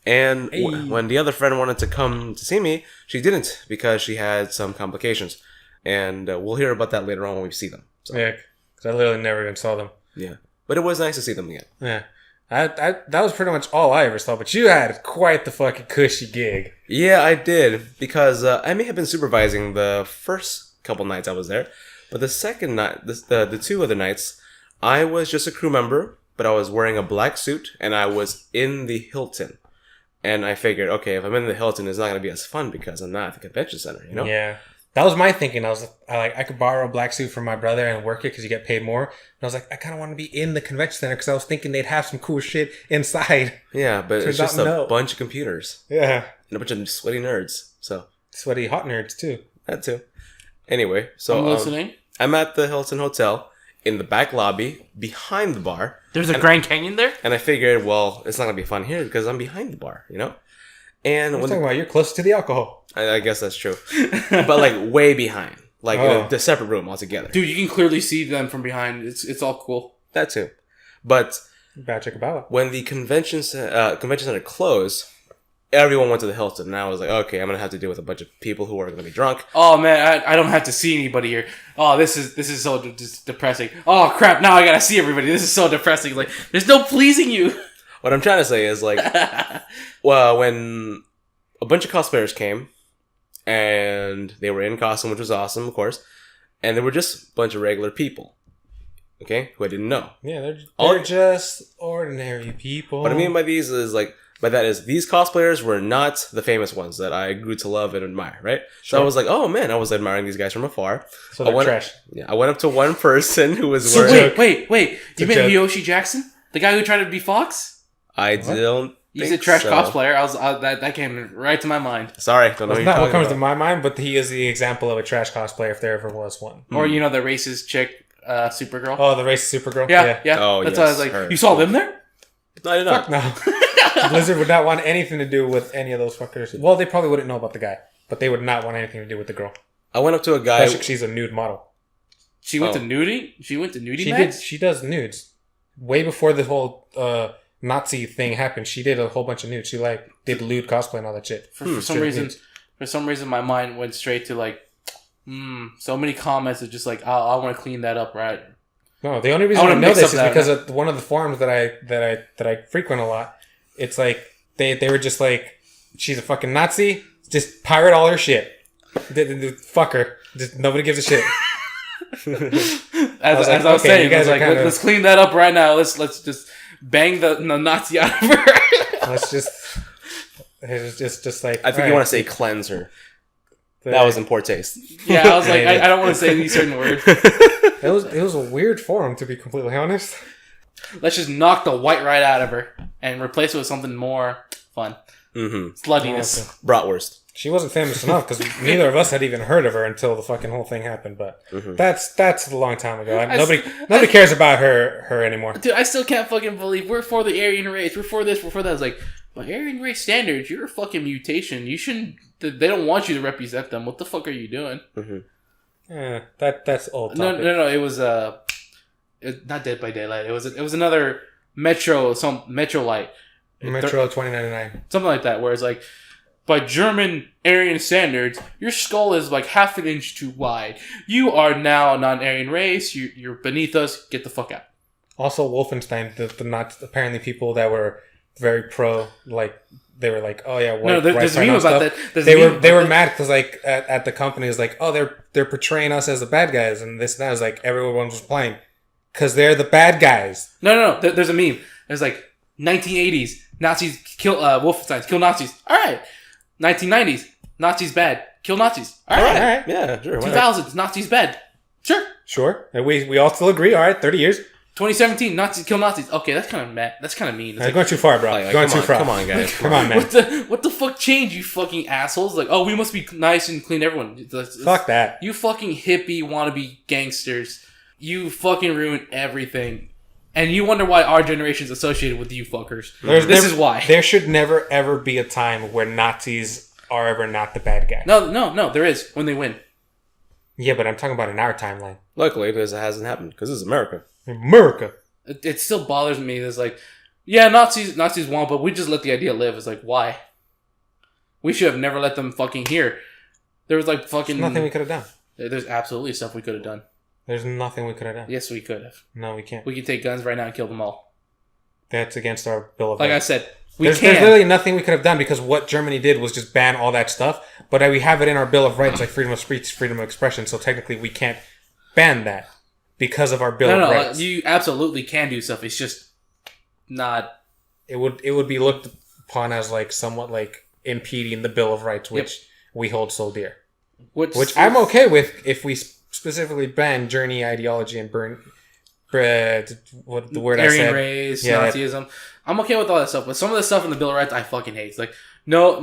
And when the other friend wanted to come to see me, she didn't because she had some complications. And we'll hear about that later on when we see them. So. Yeah, because I literally never even saw them. Yeah. But it was nice to see them again. Yeah. That was pretty much all I ever saw, but you had quite the fucking cushy gig. Yeah, I did, because I may have been supervising the first couple nights I was there, but the second night, the 2 other nights, I was just a crew member, but I was wearing a black suit, and I was in the Hilton. And I figured, okay, if I'm in the Hilton, it's not going to be as fun because I'm not at the convention center, you know? Yeah. That was my thinking. I could borrow a black suit from my brother and work it because you get paid more. And I was like, I kind of want to be in the convention center because I was thinking they'd have some cool shit inside. Yeah, but it's just a bunch of computers. Yeah. And a bunch of sweaty nerds. So sweaty hot nerds too. That too. Anyway, so I'm listening. I'm at the Hilton Hotel in the back lobby behind the bar. There's a Grand Canyon there? And I figured, well, it's not going to be fun here because I'm behind the bar, you know? And I'm talking about you're close to the alcohol. I guess that's true. But like way behind. Like in a separate room altogether. Dude, you can clearly see them from behind. It's all cool. That too. But bad check about when the convention center closed, everyone went to the Hilton. And I was like, okay, I'm going to have to deal with a bunch of people who are going to be drunk. Oh man, I don't have to see anybody here. Oh, this is so depressing. Oh crap, now I got to see everybody. This is so depressing. Like, there's no pleasing you. What I'm trying to say is like, well, when a bunch of cosplayers came, and they were in costume, which was awesome, of course, and they were just a bunch of regular people, okay, who I didn't know. Yeah, they're just ordinary people. What I mean by these is like, by that is these cosplayers were not the famous ones that I grew to love and admire, right? Sure. So I was like, oh man, I was admiring these guys from afar. So they're trash. Yeah, I went up to one person who was so wearing... Wait, you meant Yoshi Jackson? The guy who tried to be Fox? I don't He's a trash cosplayer. That came right to my mind. Sorry, don't know That's not what comes to my mind, but he is the example of a trash cosplayer if there ever was one. Or the racist chick, Supergirl. Oh, the racist Supergirl. Yeah. Oh, that's why I was like, her. You saw them there? No, I did not. Fuck no. Blizzard would not want anything to do with any of those fuckers. Well, they probably wouldn't know about the guy, but they would not want anything to do with the girl. I went up to a guy. Especially she's a nude model. She went to nudie. She went to nudie. She does nudes. Way before the whole Nazi thing happened, she did a whole bunch of nudes. She did lewd cosplay and all that shit. For some reason, my mind went straight to so many comments of just like, I want to clean that up, right? No, the only reason I know this is because of one of the forums that I frequent a lot. It's like they were just like, she's a fucking Nazi. Just pirate all her shit. Fuck her. Just nobody gives a shit. as I was saying, I was like, let's clean that up right now. Let's just bang the Nazi out of her. Let's just. It was just like. I think you want to say cleanse her. That was in poor taste. Yeah, I was like, I don't want to say these certain words. It was a weird forum, to be completely honest. Let's just knock the white right out of her and replace it with something more fun. Mm-hmm. Sluttiness. Bratwurst. She wasn't famous enough because neither of us had even heard of her until the fucking whole thing happened. But that's a long time ago. Nobody cares about her anymore. Dude, I still can't fucking believe we're for the Aryan race. We're for this. We're for that. I was like, by Aryan race standards, you're a fucking mutation. You shouldn't. They don't want you to represent them. What the fuck are you doing? Mm-hmm. Yeah, that's old topic. No. It was not Dead by Daylight. It was another Metro Light. Metro 2099. Something like that. Where it's like, by German Aryan standards, your skull is like half an inch too wide. You are now a non-Aryan race. You're beneath us. Get the fuck out. Also, Wolfenstein, the not apparently people that were very pro, like they were like, oh yeah, white, there's a meme about that. They were mad because like at the company is like, oh they're portraying us as the bad guys, and this and that is like everyone was playing because they're the bad guys. No. There's a meme. There's like 1980s Nazis kill Wolfenstein, kill Nazis. All right. 1990s Nazis bad, kill Nazis. All right. Yeah, sure. 2000s Nazis bad. Sure. And we all still agree. All right, 30 years. 2017 Nazis kill Nazis. Okay, that's kind of mad. That's kind of mean. It's like, going too far, bro. Going too far. Come on, guys. Come on, man. What the fuck changed, you fucking assholes? Like, oh, we must be nice and clean everyone. Fuck that. You fucking hippie wannabe gangsters. You fucking ruined everything. And you wonder why our generation's associated with you fuckers. This is why. There should never, ever be a time where Nazis are ever not the bad guy. No, there is. When they win. Yeah, but I'm talking about in our timeline. Luckily, this hasn't happened, because this is America. It still bothers me. It's like, yeah, Nazis won, but we just let the idea live. It's like, why? We should have never let them fucking hear. There was like fucking... There's nothing we could have done. There's absolutely stuff we could have done. There's nothing we could have done. Yes, we could have. No, we can't. We can take guns right now and kill them all. That's against our Bill of Rights. Like I said, there's literally nothing we could have done because what Germany did was just ban all that stuff. But we have it in our Bill of Rights, like freedom of speech, freedom of expression. So technically, we can't ban that because of our Bill of Rights. You absolutely can do stuff. It's just not. It would be looked upon as like somewhat like impeding the Bill of Rights, which we hold so dear. Which I'm okay with if we specifically ban journey ideology and what the word Aryan I said. Race, Nazism. I'm okay with all that stuff, but some of the stuff in the Bill of Rights I fucking hate. It's like no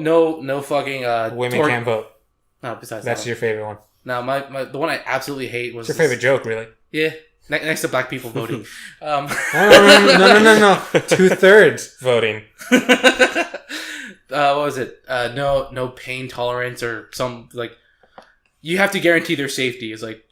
fucking women can't vote. No, besides that's your favorite one. No, the one I absolutely hate was your favorite joke, really. Yeah, next to black people voting. No. 2/3 voting. What was it? No pain tolerance or some like. You have to guarantee their safety. It's like,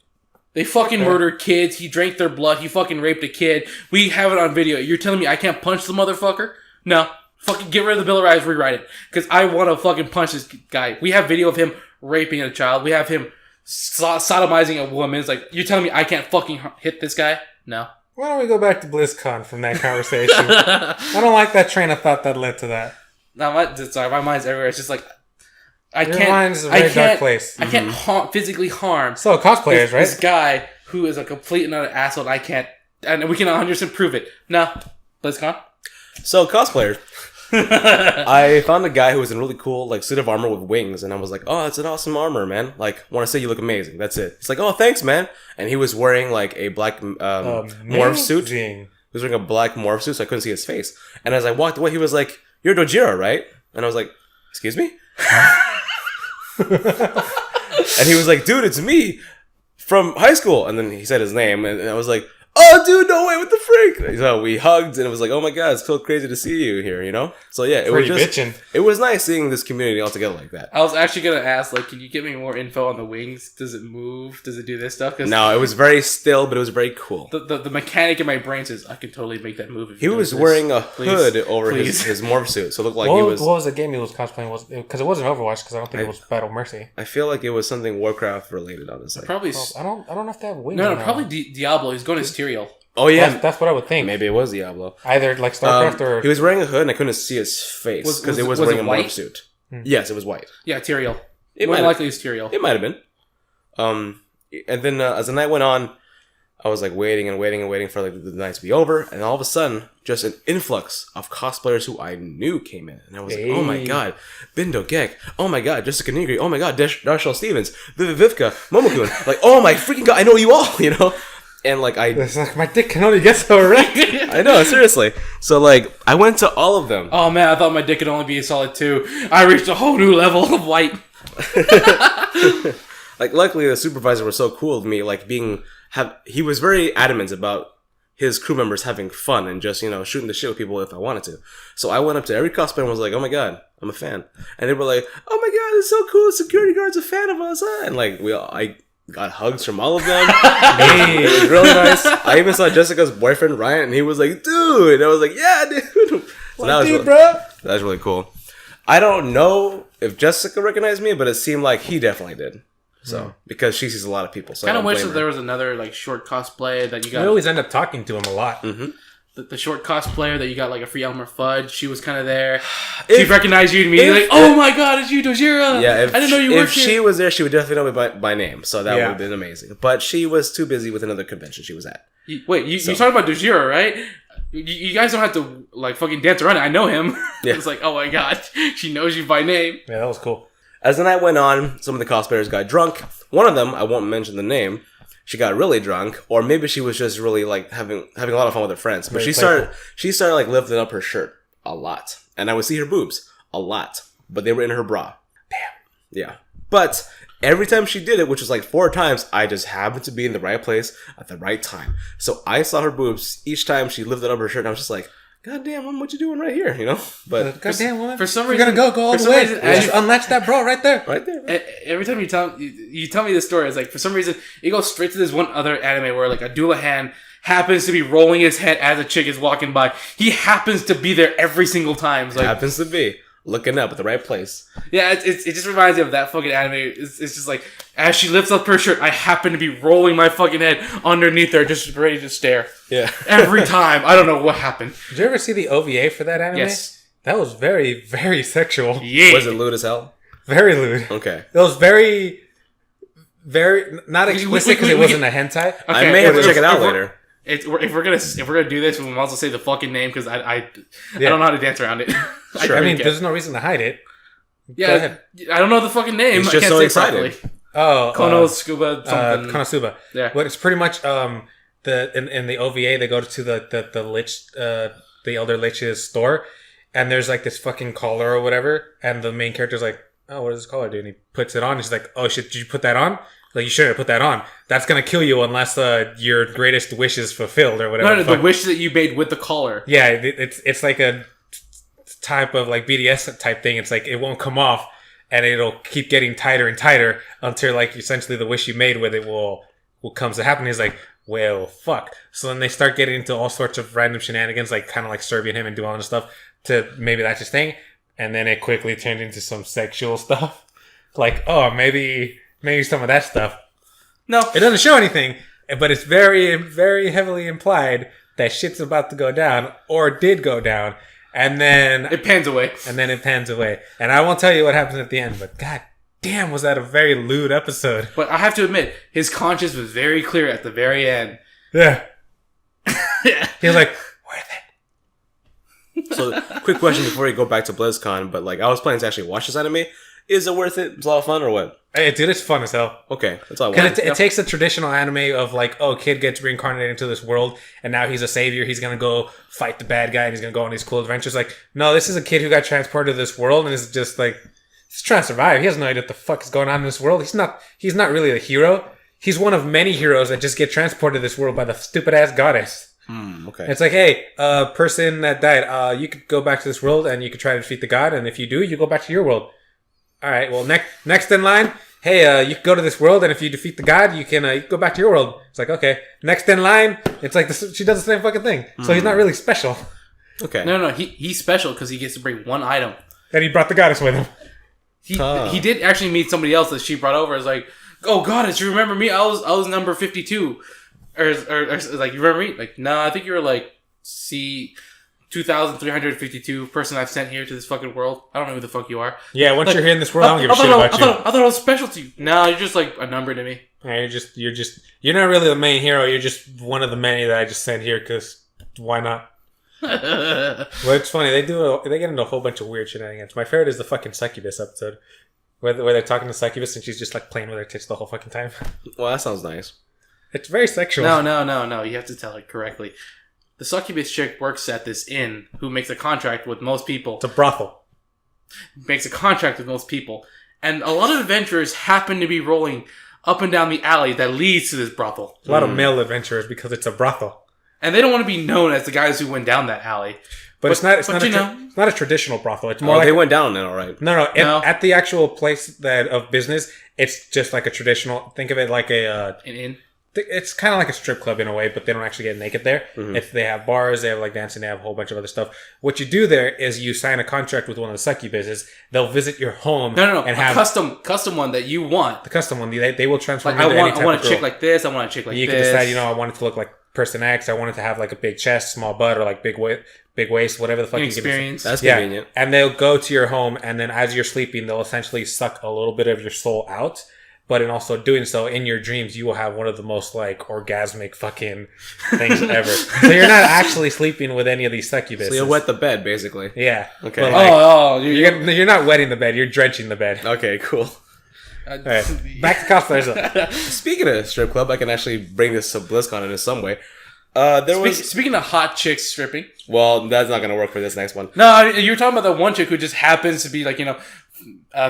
they fucking murdered kids. He drank their blood. He fucking raped a kid. We have it on video. You're telling me I can't punch the motherfucker? No. Fucking get rid of the Bill of Rights, rewrite it. Because I want to fucking punch this guy. We have video of him raping a child. We have him sodomizing a woman. It's like, you're telling me I can't fucking hit this guy? No. Why don't we go back to BlizzCon from that conversation? I don't like that train of thought that led to that. No, my mind's everywhere. It's just like... Your mind's a very dark place. I can't physically harm. So cosplayers, right? This guy who is a complete and utter asshole. And I can't, and we can 100% prove it. No, BlizzCon. So cosplayers. I found a guy who was in really cool like suit of armor with wings, and I was like, "Oh, that's an awesome armor, man! Like, want to say you look amazing." That's it. He's like, "Oh, thanks, man." And he was wearing like a black morph suit. He was wearing a black morph suit, so I couldn't see his face. And as I walked away, he was like, "You're Dojira, right?" And I was like, "Excuse me." And he was like, "Dude, it's me from high school." And then he said his name, and I was like, "Oh, dude, no way, what the freak?" So we hugged, and it was like, "Oh my god, it's so crazy to see you here," you know? So yeah, it was nice seeing this community all together like that. I was actually gonna ask, like, can you give me more info on the wings? Does it move? Does it do this stuff? No, it was very still, but it was very cool. The mechanic in my brain says I can totally make that move. If he was wearing a hood over his morph suit, so it looked like he was. What was the game he was cosplaying? Because it wasn't Overwatch. Because I don't think it was Battle Mercy. I feel like it was something Warcraft related, honestly. Probably. I don't know if they have wings. No, probably Diablo. He's going to Tyrael. Oh yeah, That's what I would think. maybe it was Diablo. Either like StarCraft or he was wearing a hood and I couldn't see his face because it was wearing a morph suit. Yes, it was white. Yeah, Tyrael. It More might likely it's Tyrael. It might have been. And then as the night went on, I was like waiting for like the night to be over, and all of a sudden, just an influx of cosplayers who I knew came in, and I was like, "Oh my god, Bindo Gek! Oh my god, Jessica Nigri! Oh my god, Darshall Stevens, Vivka, Momokun! Like, oh my freaking god, I know you all, you know." And like it's like my dick can only get so erect. I know, seriously. So like, I went to all of them. Oh man, I thought my dick could only be a solid 2. I reached a whole new level of white. Like, luckily the supervisor was so cool with me, like he was very adamant about his crew members having fun and just, shooting the shit with people if I wanted to. So I went up to every cosplayer and was like, "Oh my god, I'm a fan." And they were like, "Oh my god, it's so cool, the security guard's a fan of us." And like, I got hugs from all of them. It was really nice. I even saw Jessica's boyfriend, Ryan, and he was like, "Dude." And I was like, "Yeah, dude." So that was really cool. I don't know if Jessica recognized me, but it seemed like he definitely did. So, because she sees a lot of people. So I kind of wish that there was another like short cosplay that you got. We always end up talking to him a lot. Mm-hmm. The short cosplayer that you got like a free Elmer Fudge. She was kind of there. She recognized you immediately. Like, "Oh my god, it's you, Dojira!" Yeah, I didn't know you worked here. If she was there, she would definitely know me by name. So that would have been amazing. But she was too busy with another convention she was at. You're talking about Dojira, right? You guys don't have to like fucking dance around it. I know him. Yeah. It's like, oh my god, she knows you by name. Yeah, that was cool. As the night went on, some of the cosplayers got drunk. One of them, I won't mention the name, she got really drunk, or maybe she was just really like having a lot of fun with her friends. But she started like lifting up her shirt a lot, and I would see her boobs a lot, but they were in her bra. Damn. Yeah, but every time she did it, which was like 4 times, I just happened to be in the right place at the right time. So I saw her boobs each time she lifted up her shirt, and I was just like, "God damn, woman, what you doing right here?" But God damn, woman. For some reason, you're gonna go all the way. Just unlatch that bra right there. Right there. Every time you tell me this story, it's like for some reason it goes straight to this one other anime where like a Doulahan happens to be rolling his head as a chick is walking by. He happens to be there every single time. It's like, happens to be looking up at the right place. Yeah, it just reminds me of that fucking anime. It's just like, as she lifts up her shirt, I happen to be rolling my fucking head underneath her, just ready to stare. Yeah. Every time. I don't know what happened. Did you ever see the OVA for that anime? Yes. That was very, very sexual. Yeah. Was it lewd as hell? Very lewd. Okay. It was very, very, not explicit because it wasn't a hentai. Okay, I may have to check it out later. If we're gonna do this, we might as well say the fucking name because I don't know how to dance around it. Sure. I mean, there's no reason to hide it. Yeah, Go ahead. I don't know the fucking name. He's I just can't so say excited. properly. Oh, Konosuba something. Konosuba. Yeah. But it's pretty much in the OVA they go to the lich the elder lich's store, and there's like this fucking collar or whatever, and the main character's like, "Oh, what does this collar do?" And he puts it on. He's like, "Oh shit, did you put that on?" Like, you shouldn't have put that on. That's gonna kill you unless your greatest wish is fulfilled or whatever. No, the wish that you made with the collar. Yeah, it's like a type of like BDS type thing. It's like it won't come off, and it'll keep getting tighter and tighter until like essentially the wish you made with it will comes to happen. He's like, well, fuck. So then they start getting into all sorts of random shenanigans, like kind of like Serbian him and do all this stuff to maybe that's his thing, and then it quickly turned into some sexual stuff. Like, oh, maybe some of that stuff. No, it doesn't show anything, but it's very, very heavily implied that shit's about to go down or did go down. And then it pans away. And I won't tell you what happens at the end, but god damn, was that a very lewd episode. But I have to admit, his conscience was very clear at the very end. Yeah. Yeah. He was like, worth it. So, quick question before we go back to BlizzCon, but like, I was planning to actually watch this anime. Is it worth it? It's a lot of fun or what? Hey, dude, it's fun as hell. Okay, that's all I want. It takes a traditional anime of like, oh, kid gets reincarnated into this world, and now he's a savior. He's gonna go fight the bad guy, and he's gonna go on these cool adventures. Like, no, this is a kid who got transported to this world, and is just like, he's trying to survive. He has no idea what the fuck is going on in this world. He's not really a hero. He's one of many heroes that just get transported to this world by the stupid ass goddess. Okay. It's like, hey, person that died, you could go back to this world, and you could try to defeat the god, and if you do, you go back to your world. All right, well, next in line, hey, you can go to this world, and if you defeat the god, you can go back to your world. It's like, okay. Next in line, it's like she does the same fucking thing. So he's not really special. Okay. No, he's special because he gets to bring one item. And he brought the goddess with him. He did actually meet somebody else that she brought over. It's like, oh, goddess, you remember me? I was number 52. or like, you remember me? Like, no, I think you were like C 2,352 person I've sent here to this fucking world. I don't know who the fuck you are. Yeah, once like, you're here in this world, I don't give a shit about you. I thought I was special to you. No, you're just like a number to me. Yeah, you're not really the main hero. You're just one of the many that I just sent here because why not? Well, it's funny. They get into a whole bunch of weird shenanigans. My favorite is the fucking succubus episode where they're talking to succubus and she's just like playing with her tits the whole fucking time. Well, that sounds nice. It's very sexual. No. You have to tell it correctly. The succubus chick works at this inn who makes a contract with most people. It's a brothel. Makes a contract with most people. And a lot of adventurers happen to be rolling up and down the alley that leads to this brothel. A lot of male adventurers because it's a brothel. And they don't want to be known as the guys who went down that alley. But it's not a traditional brothel. It's more they went down then, all right. No. At the actual place of business, it's just like a traditional. Think of it like an inn. It's kind of like a strip club in a way, but they don't actually get naked there. Mm-hmm. If they have bars, they have like dancing, they have a whole bunch of other stuff. What you do there is you sign a contract with one of the succubuses. They'll visit your home. No. And have custom one that you want. The custom one. They will transform. Like, I want a chick like this. I want a chick like this. You can decide. I want it to look like person X. I want it to have like a big chest, small butt, or like big waist, whatever the fuck you give me. That's convenient. And they'll go to your home, and then as you're sleeping, they'll essentially suck a little bit of your soul out. But in also doing so, in your dreams, you will have one of the most like orgasmic fucking things ever. So you're not actually sleeping with any of these succubuses. So you wet the bed, basically. Yeah. Okay. But like, you're not wetting the bed. You're drenching the bed. Okay, cool. All right. Back to cosplayers. Speaking of strip club, I can actually bring this to BlizzCon in some way. Speaking of hot chicks stripping. Well, that's not going to work for this next one. No, you were talking about the one chick who just happens to be like,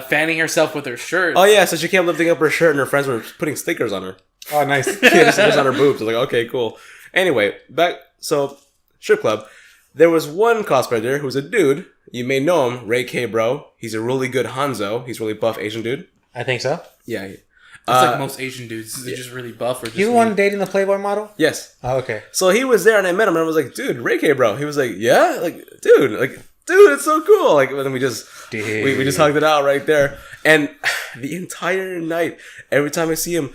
fanning herself with her shirt. Oh, yeah, so she kept lifting up her shirt and her friends were putting stickers on her. Oh, nice. Just on her boobs. I was like, okay, cool. Anyway, strip club. There was one cosplayer there who's a dude. You may know him, Ray K. Bro. He's a really good Hanzo. He's a really buff Asian dude. I think so. Yeah. It's like most Asian dudes. They're just really buff. Or just you the one dating the Playboy model? Yes. Oh, okay. So he was there and I met him and I was like, dude, Ray K. Bro. He was like, yeah? Dude, it's so cool. And then we just hugged it out right there. And the entire night, every time I see him,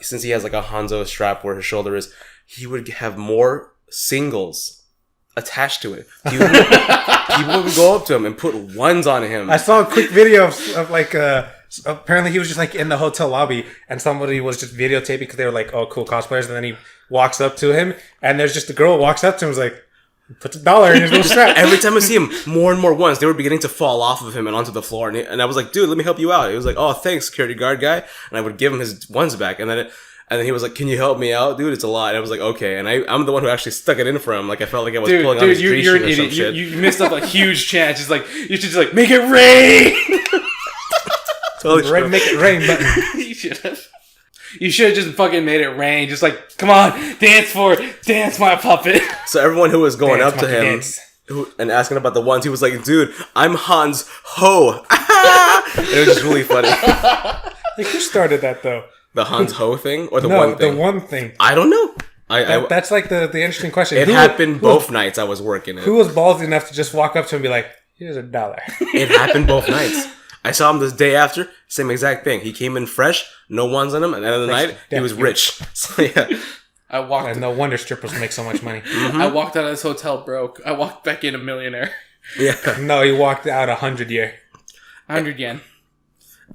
since he has like a Hanzo strap where his shoulder is, he would have more singles attached to it. People would go up to him and put ones on him. I saw a quick video of like, apparently he was just like in the hotel lobby and somebody was just videotaping because they were like, oh, cool cosplayers. And then he walks up to him and there's just a girl walks up to him and was like, puts $1 in his little strap. Every time I see him, more and more ones, they were beginning to fall off of him and onto the floor. And I was like, dude, let me help you out. He was like, oh, thanks, security guard guy. And I would give him his ones back. And then he was like, can you help me out, dude? It's a lot. And I was like, okay. And I'm the one who actually stuck it in for him. Like, I felt like I was pulling out his you're an idiot. You missed up a huge chance. It's like, you should just like, make it rain! Totally make it rain button. You should have. You should have just fucking made it rain. Just like, come on, dance my puppet. So everyone who was going up to him and asking about the ones, he was like, dude, I'm Hans Ho. It was just really funny. Like, who started that though? The Hans Ho thing or one thing? The one thing. I don't know. That's like the interesting question. It happened both nights I was working it. Who was ballsy enough to just walk up to him and be like, here's $1? It happened both nights. I saw him this day after, same exact thing. He came in fresh, no ones on him, and at the end of the night, he was rich. So yeah. And no wonder strippers make so much money. Mm-hmm. I walked out of this hotel broke. I walked back in a millionaire. Yeah. No, he walked out 100 yen. 100 yen.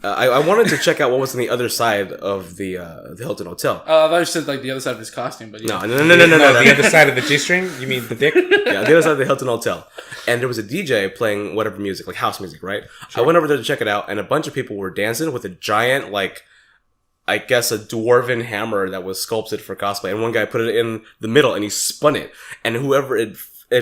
I wanted to check out what was on the other side of the Hilton Hotel. I thought you said like the other side of his costume, but yeah. No. The other side of the G-string? You mean the dick? Yeah, the other side of the Hilton Hotel. And there was a DJ playing whatever music, like house music, right? Sure. I went over there to check it out, and a bunch of people were dancing with a giant, like, I guess a dwarven hammer that was sculpted for cosplay. And one guy put it in the middle, and he spun it. And whoever it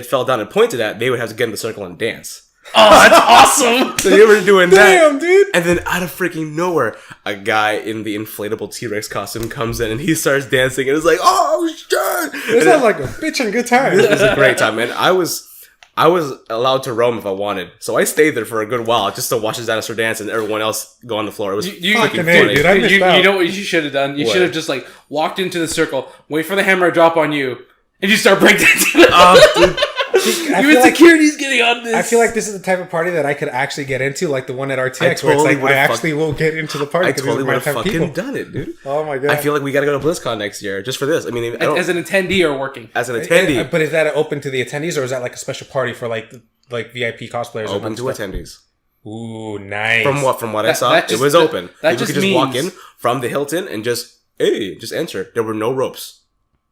fell down and pointed at, they would have to get in the circle and dance. Oh, that's awesome! So they were doing that. Damn, dude! And then out of freaking nowhere, a guy in the inflatable T-Rex costume comes in and he starts dancing and it's like, oh shit! This sounds like a bitchin' good time. It was a great time, man. I was allowed to roam if I wanted. So I stayed there for a good while just to watch his dinosaur dance and everyone else go on the floor. It was fucking funny. Dude, you know what you should have done? You should have just like walked into the circle, wait for the hammer to drop on you, and you start breakdancing. Dude, Even security's getting on this. I feel like this is the type of party that I could actually get into, like the one at RTX, totally where it's like I actually will get into the party. I totally would have fucking done it, dude. Oh my god! I feel like we gotta go to BlizzCon next year just for this. I mean, as an attendee or working as an attendee. But is that open to the attendees, or is that like a special party for like VIP cosplayers? Open to attendees. Ooh, nice. From what I saw, it was open. People could just walk in from the Hilton and just enter. There were no ropes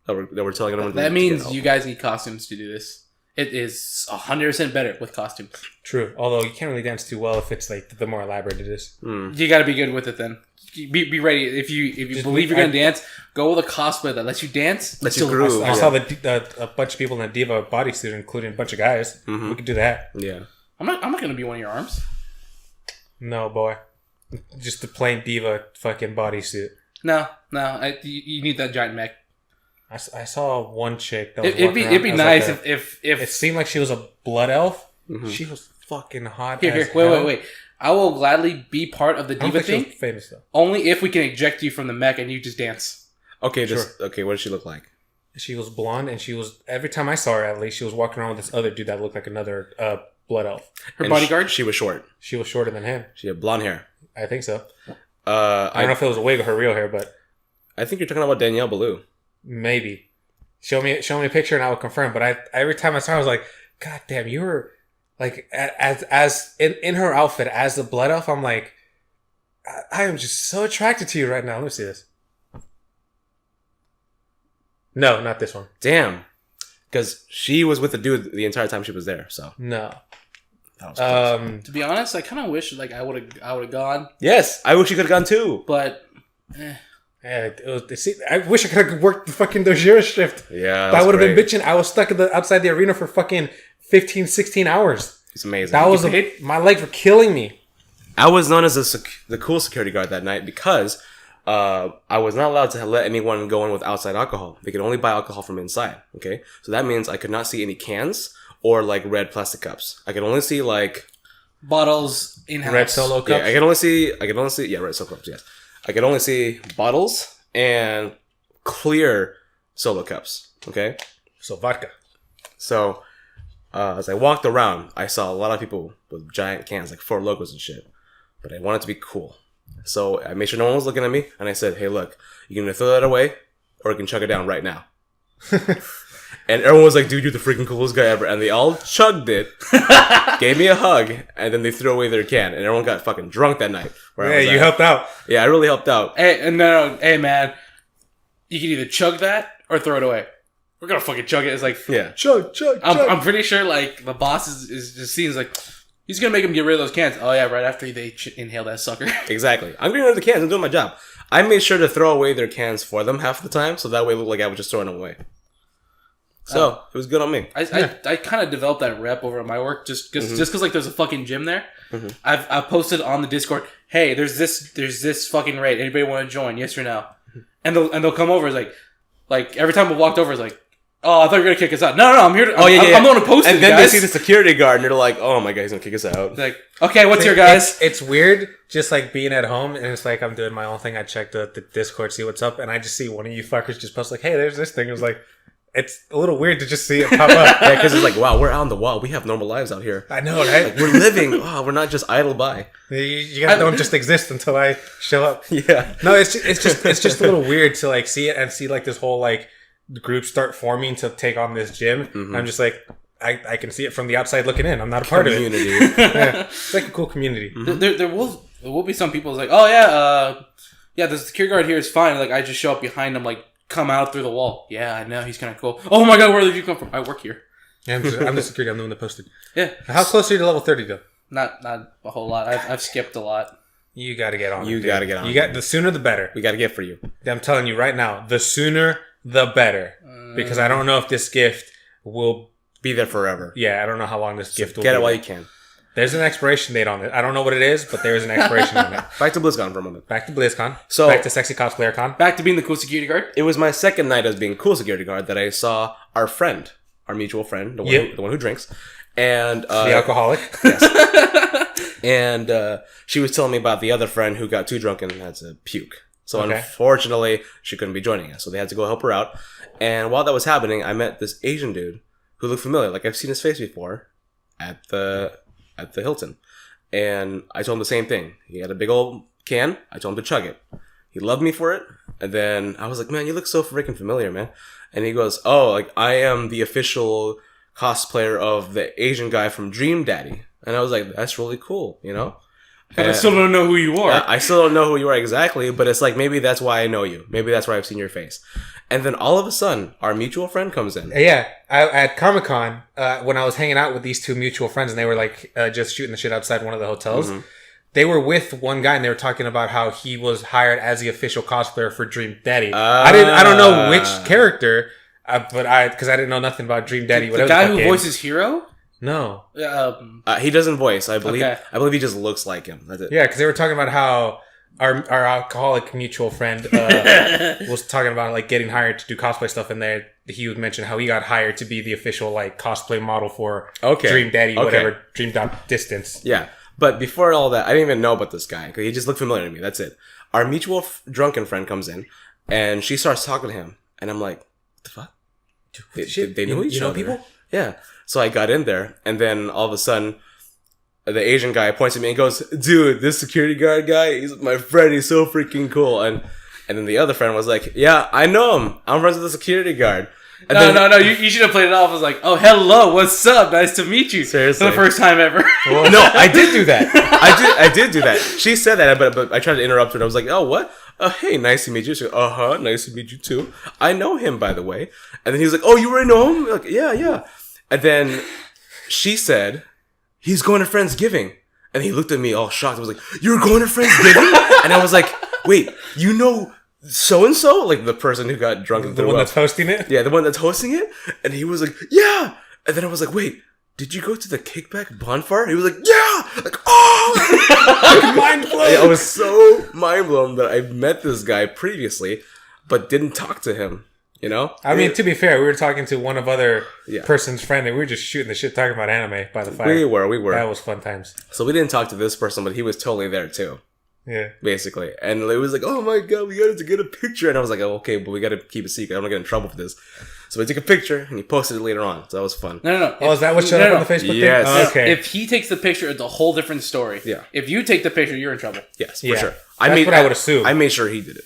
that were telling everyone. That means you guys need costumes to do this. It is 100% better with costumes. True. Although you can't really dance too well if it's like the more elaborate it is. You got to be good with it then. Be ready. If you believe you're gonna dance, go with a cosplay that lets you dance. Lets you groove. I saw a bunch of people in a diva bodysuit, including a bunch of guys. We could do that. Yeah. I'm not gonna be one of your arms. No, boy. Just the plain diva fucking bodysuit. No. You need that giant mech. I saw one chick that was it'd be nice like if it seemed like she was a blood elf. She was fucking hot. Here, wait. I will gladly be part of the diva thing. She was famous though. Only if we can eject you from the mech and you just dance. Okay, okay. What does she look like? She was blonde, and she was every time I saw her, at least she was walking around with this other dude that looked like another blood elf. Her bodyguard. She was short. She was shorter than him. She had blonde hair. I think so. I don't know if it was a wig or her real hair, but I think you're talking about Danielle Ballou. Maybe. Show me a picture and I will confirm. But every time I saw her, I was like, God damn, you were like as in her outfit as the blood elf. I'm like, I am just so attracted to you right now. Let me see this. No, not this one. Damn, because she was with the dude the entire time she was there. So no. That was close. To be honest, I kind of wish like I would have gone. Yes, I wish you could have gone too. But. Yeah, I wish I could have worked the fucking Dojira shift. Yeah, I would have been bitching. I was stuck outside the arena for fucking 15, 16 hours. It's amazing. That was my legs were killing me. I was known as the cool security guard that night because I was not allowed to let anyone go in with outside alcohol. They could only buy alcohol from inside. Okay, so that means I could not see any cans or like red plastic cups. I could only see like bottles in-house. Red Solo cups. Yeah, I could only see red Solo cups. Yes. I could only see bottles and clear Solo cups. Okay? So vodka. So, as I walked around, I saw a lot of people with giant cans, like 4 logos and shit. But I wanted to be cool. So, I made sure no one was looking at me, and I said, hey, look, you can either throw that away, or you can chug it down right now. And everyone was like, dude, you're the freaking coolest guy ever. And they all chugged it, gave me a hug, and then they threw away their can. And everyone got fucking drunk that night. Yeah, you helped out. Yeah, I really helped out. Hey, no, hey, man. You can either chug that or throw it away. We're gonna fucking chug it. It's like, yeah. Chug. I'm pretty sure, like, the boss is just seems like, he's gonna make him get rid of those cans. Oh, yeah, right after they inhale that sucker. Exactly. I'm getting rid of the cans. I'm doing my job. I made sure to throw away their cans for them half the time, so that way it looked like I was just throwing them away. So, it was good on me. I kind of developed that rep over at my work just because like there's a fucking gym there. I've posted on the Discord, hey, there's this fucking raid. Anybody want to join? Yes or no? And they'll come over. It's like every time we walked over, it's like, oh, I thought you were gonna kick us out. No, I'm here. I'm the one to post it. And then guys. they see the security guard and they're like, oh my god, he's gonna kick us out. It's like, okay, what's your guys? It's weird, just like being at home and it's like I'm doing my own thing. I check the Discord, see what's up, and I just see one of you fuckers just post like, hey, there's this thing. It was like, it's a little weird to just see it pop up. Yeah, because it's like, wow, we're out on the wall. We have normal lives out here. I know, right? Like, we're living. Oh, we're not just idle by. You guys don't just exist until I show up. Yeah. No, it's just a little weird to like see it and see like this whole like group start forming to take on this gym. Mm-hmm. I'm just like, I can see it from the outside looking in. I'm not a part of it. Yeah, it's like a cool community. Mm-hmm. There will be some people who's like, oh yeah, the security guard here is fine. Like I just show up behind him, like come out through the wall. Yeah, I know he's kind of cool. Oh my god, where did you come from? I work here. Yeah, I'm the security. I'm the one that posted. Yeah. How close are you to level 30 though? Not a whole lot. I've skipped a lot. You got to get on. You got to get on. You got the sooner the better. We got to get for you. I'm telling you right now, the sooner the better. Because I don't know if this gift will be there forever. Yeah, I don't know how long this gift will be. Get it while you can. There's an expiration date on it. I don't know what it is, but there is an expiration on it. Back to BlizzCon for a moment. Back to BlizzCon. So back to Sexy Cosplayer Con. Back to being the cool security guard. It was my second night as being cool security guard that I saw our friend, our mutual friend, the one who drinks, and the alcoholic. Yes. And she was telling me about the other friend who got too drunk and had to puke. So unfortunately, she couldn't be joining us. So they had to go help her out. And while that was happening, I met this Asian dude who looked familiar. Like I've seen his face before at the Hilton. And I told him the same thing. He had a big old can. I told him to chug it. He loved me for it. And then I was like, man, you look so freaking familiar, man. And he goes, oh, like I am the official cosplayer of the Asian guy from Dream Daddy. And I was like, that's really cool, you know? But I still don't know who you are. I still don't know who you are exactly, but it's like, maybe that's why I know you. Maybe that's why I've seen your face. And then all of a sudden, our mutual friend comes in. Yeah. At Comic-Con, when I was hanging out with these two mutual friends and they were like just shooting the shit outside one of the hotels, they were with one guy and they were talking about how he was hired as the official cosplayer for Dream Daddy. I don't know which character, because I didn't know nothing about Dream Daddy. The guy who voices Hero? No. He doesn't voice, I believe. Okay. I believe he just looks like him. That's it. Yeah, because they were talking about how our alcoholic mutual friend was talking about like getting hired to do cosplay stuff, and there he would mention how he got hired to be the official like cosplay model for Dream Daddy, whatever, Dream Distance. Yeah. But before all that, I didn't even know about this guy because he just looked familiar to me. That's it. Our mutual drunken friend comes in and she starts talking to him. And I'm like, what the fuck? They know each other. Know people? Yeah. So I got in there and then all of a sudden, the Asian guy points at me and goes, dude, this security guard guy, he's my friend. He's so freaking cool. And then the other friend was like, yeah, I know him. I'm friends with the security guard. And No. You should have played it off as like, oh, hello, what's up? Nice to meet you. Seriously. For the first time ever. Well, no, I did do that. I did do that. She said that, but I tried to interrupt her. And I was like, oh, what? Hey, nice to meet you. She goes, nice to meet you too. I know him, by the way. And then he was like, oh, you already know him? Like, yeah. And then she said, he's going to Friendsgiving. And he looked at me all shocked. I was like, you're going to Friendsgiving? And I was like, wait, you know so-and-so? Like the person who got drunk and the one that's hosting it? Yeah, the one that's hosting it. And he was like, yeah. And then I was like, wait, did you go to the kickback bonfire? He was like, yeah. Like, oh, mind blown. I was so mind blown that I met this guy previously, but didn't talk to him. You know? I mean, to be fair, we were talking to one of other person's friend and we were just shooting the shit talking about anime by the fire. We were. That was fun times. So we didn't talk to this person, but he was totally there too. Yeah. Basically. And it was like, oh my god, we got to get a picture. And I was like, oh, okay, but we got to keep it secret. I'm not getting in trouble for this. So we took a picture and he posted it later on. So that was fun. No. Oh, is that what showed up on the Facebook thing? Yes. Okay. If he takes the picture, it's a whole different story. Yeah. If you take the picture, you're in trouble. Yes, for Yeah. sure. That's what I would assume. I made sure he did it.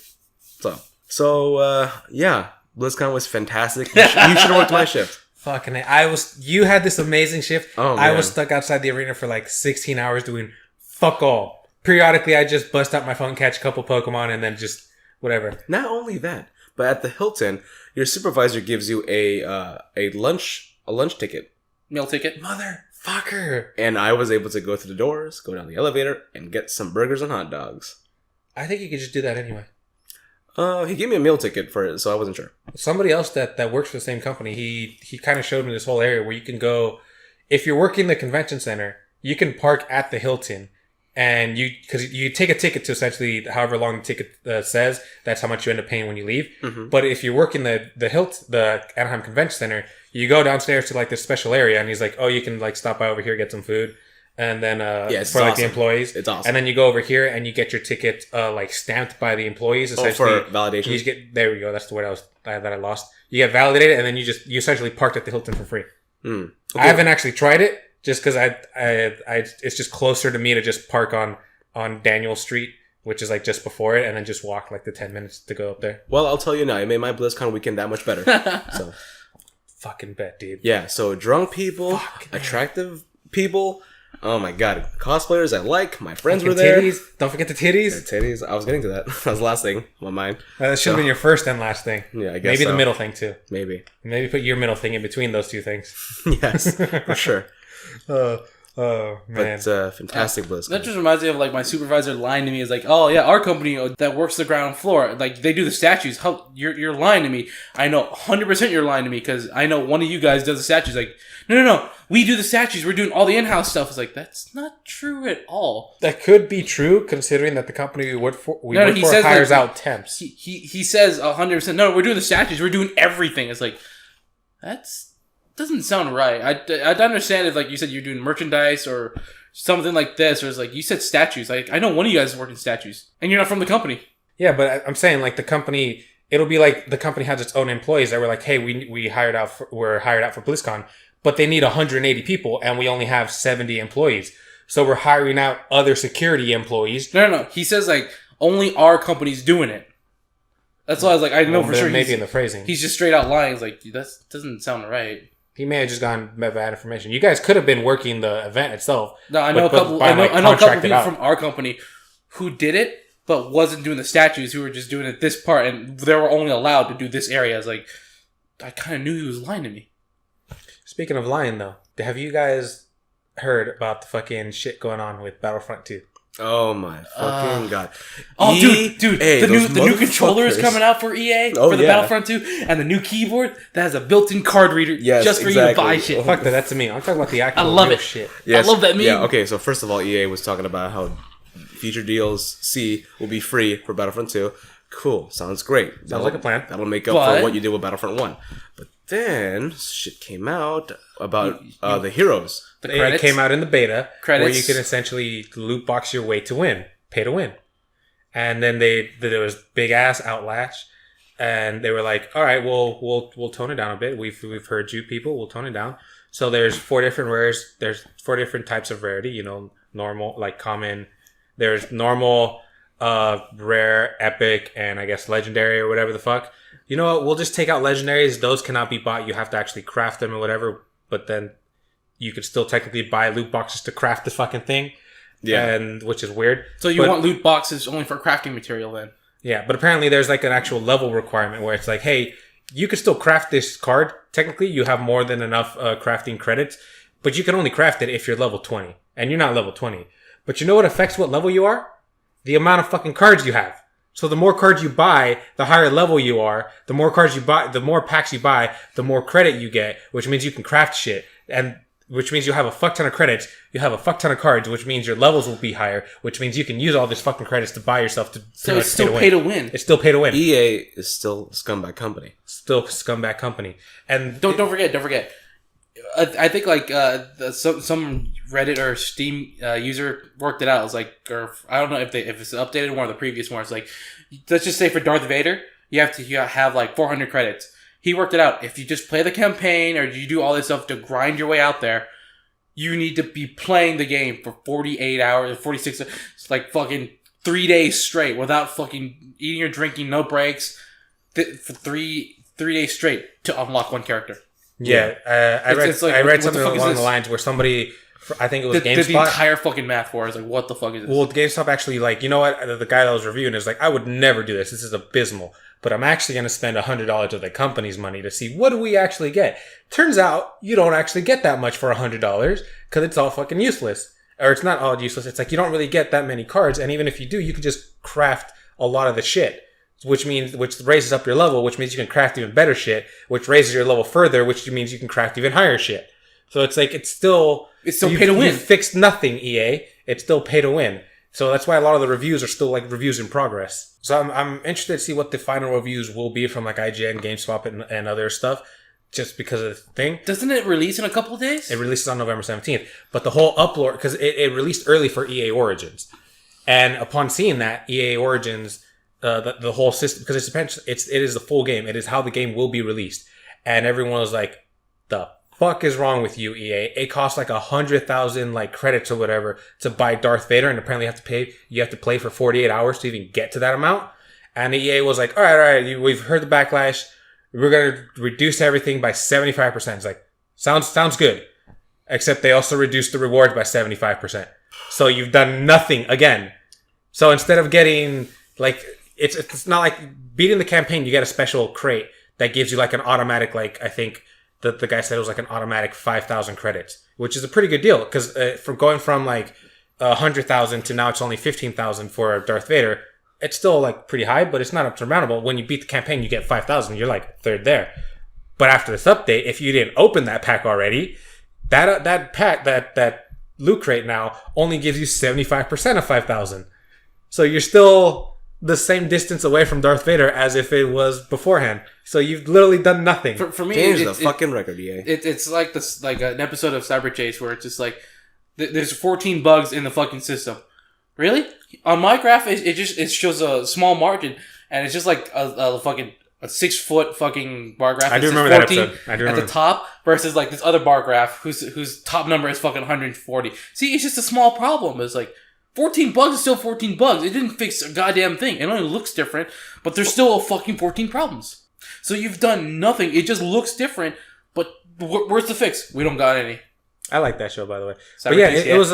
So yeah. BlizzCon was fantastic. You should have worked my shift. Fucking you had this amazing shift. Oh, I man. was stuck outside the arena for like 16 hours doing fuck all. Periodically, I just bust out my phone, catch a couple Pokemon, and then just whatever. Not only that, but at the Hilton, your supervisor gives you a lunch ticket. Meal ticket. Motherfucker. And I was able to go through the doors, go down the elevator, and get some burgers and hot dogs. I think you could just do that anyway. He gave me a meal ticket for it, so I wasn't sure. Somebody else that works for the same company, he kind of showed me this whole area where you can go, if you're working the convention center, you can park at the Hilton. And because you take a ticket to essentially however long the ticket says, that's how much you end up paying when you leave. Mm-hmm. But if you're working the Anaheim Convention Center, you go downstairs to like this special area, and he's like, oh, you can like stop by over here, get some food, and then for like the employees, it's awesome. And then you go over here and you get your ticket like stamped by the employees. Essentially, for validation. You just there we go. That's the word that I lost. You get validated, and then you essentially parked at the Hilton for free. Okay. I haven't actually tried it. Just because it's just closer to me to just park on Daniel Street, which is like just before it, and then just walk like the 10 minutes to go up there. Well, I'll tell you now, it made my BlizzCon weekend that much better. So, fucking bet, dude. Yeah, so drunk people, attractive people. Oh my god, cosplayers I like. My friends were there. Titties. Don't forget the titties. The titties. I was getting to that. That was the last thing on my mind. That should have been your first and last thing. Yeah, I guess maybe so. the middle thing too. Maybe put your middle thing in between those two things. Yes, for sure. Oh man, but fantastic BlizzCon. That just reminds me of like my supervisor lying to me. Is like, oh yeah, our company that works the ground floor, like they do the statues. How you're lying to me? I know 100% you're lying to me because I know one of you guys does the statues. Like, no, we do the statues. We're doing all the in-house stuff. It's like that's not true at all. That could be true considering that the company we work for hires out temps. He says 100%. No, we're doing the statues. We're doing everything. It's like that's. Doesn't sound right. I'd understand if, like you said, you're doing merchandise or something like this, or it's like you said statues. Like I know one of you guys is working statues, and you're not from the company. Yeah, but I'm saying like the company it'll be like the company has its own employees that were like, hey, we're hired out for BlizzCon, but they need 180 people and we only have 70 employees. So we're hiring out other security employees. No. He says like only our company's doing it. That's why I was like, I know for sure. Maybe in the phrasing, he's just straight out lying. It's like that doesn't sound right. He may have just gone bad information. You guys could have been working the event itself. No, I know a couple people from our company who did it, but wasn't doing the statues. Who were just doing it this part, and they were only allowed to do this area. I was like, I kind of knew he was lying to me. Speaking of lying, though, have you guys heard about the fucking shit going on with Battlefront 2? Oh my fucking god! Oh, dude, the new controller is coming out for EA for the Battlefront 2, and the new keyboard that has a built-in card reader just for you to buy shit. Fuck that, that's me. I'm talking about the actual. I love it. Shit. Yes. I love that meme. Yeah. Okay. So first of all, EA was talking about how future DLC will be free for Battlefront 2. Cool. Sounds great. Sounds like a plan. That'll make up for what you did with Battlefront 1. But then shit came out about the heroes. It came out in the beta Credits. where you can essentially loot box your way to win, pay to win. And then there was big ass outlash, and they were like, "All right, we'll tone it down a bit. We've heard you people. We'll tone it down." So there's 4 different rares. There's 4 different types of rarity. You know, normal, like common. There's normal, rare, epic, and I guess legendary or whatever the fuck. You know what? We'll just take out legendaries. Those cannot be bought. You have to actually craft them or whatever. But then you could still technically buy loot boxes to craft this fucking thing. Yeah. And which is weird. So you want loot boxes only for crafting material then? Yeah, but apparently there's like an actual level requirement where it's like, hey, you can still craft this card. Technically, you have more than enough crafting credits, but you can only craft it if you're level 20. And you're not level 20. But you know what affects what level you are? The amount of fucking cards you have. So the more cards you buy, the higher level you are. The more cards you buy, the more packs you buy, the more credit you get, which means you can craft shit. And which means you have a fuck ton of credits, you have a fuck ton of cards, which means your levels will be higher, which means you can use all this fucking credits to buy yourself to So it's still pay to win. It's still pay to win. EA is still a scumbag company. Still scumbag company. And don't forget. I think like some Reddit or Steam user worked it out. It was like, or I don't know if it's updated one of the previous ones. Like, let's just say for Darth Vader, you have like 400 credits. He worked it out. If you just play the campaign or you do all this stuff to grind your way out there, you need to be playing the game for 48 hours, 46, it's like fucking 3 days straight without fucking eating or drinking, no breaks, for 3 days straight to unlock one character. Yeah, I read something along the lines where somebody, I think it was GameSpot, did the entire fucking math for us. Like, what the fuck is this? Well, GameStop actually, like, you know what? The guy that was reviewing is like, I would never do this. This is abysmal. But I'm actually going to spend $100 of the company's money to see what do we actually get. Turns out you don't actually get that much for $100 because it's all fucking useless. Or it's not all useless. It's like you don't really get that many cards. And even if you do, you can just craft a lot of the shit. Which raises up your level, which means you can craft even better shit, which raises your level further, which means you can craft even higher shit. So it's like, it's still pay to win. You fixed nothing, EA. It's still pay to win. So that's why a lot of the reviews are still like reviews in progress. So I'm interested to see what the final reviews will be from like IGN, GameSpot, and other stuff, just because of the thing. Doesn't it release in a couple of days? It releases on November 17th. But the whole upload, because it released early for EA Origins. And upon seeing that, EA Origins, the whole system, because it is the full game. It is how the game will be released. And everyone was like, the fuck is wrong with you, EA? It costs like 100,000 like credits or whatever to buy Darth Vader, and apparently you have to play for 48 hours to even get to that amount. And EA was like, all right, we've heard the backlash. We're gonna reduce everything by 75%. It's like, sounds good. Except they also reduced the rewards by 75%. So you've done nothing again. So instead of getting like, it's not like beating the campaign, you get a special crate that gives you like an automatic, like, I think the guy said it was like an automatic 5,000 credits, which is a pretty good deal because from going from like 100,000 to now it's only 15,000 for Darth Vader, it's still like pretty high, but it's not insurmountable. When you beat the campaign, you get 5,000. You're like third there. But after this update, if you didn't open that pack already, that pack, that loot crate now only gives you 75% of 5,000. So you're still the same distance away from Darth Vader as if it was beforehand. So you've literally done nothing. For me, change the fucking record, EA. It's like this, like an episode of Cyber Chase where it's just like there's 14 bugs in the fucking system. Really? On my graph, it shows a small margin. and it's just like a fucking a 6 foot fucking bar graph. I do It says remember that 14 episode. I do remember at the top versus like this other bar graph whose top number is fucking 140. See, it's just a small problem. It's like 14 bugs is still 14 bugs. It didn't fix a goddamn thing. It only looks different, but there's still a fucking 14 problems. So you've done nothing. It just looks different, but where's the fix? We don't got any. I like that show, by the way. Cyber But yeah, Case, it was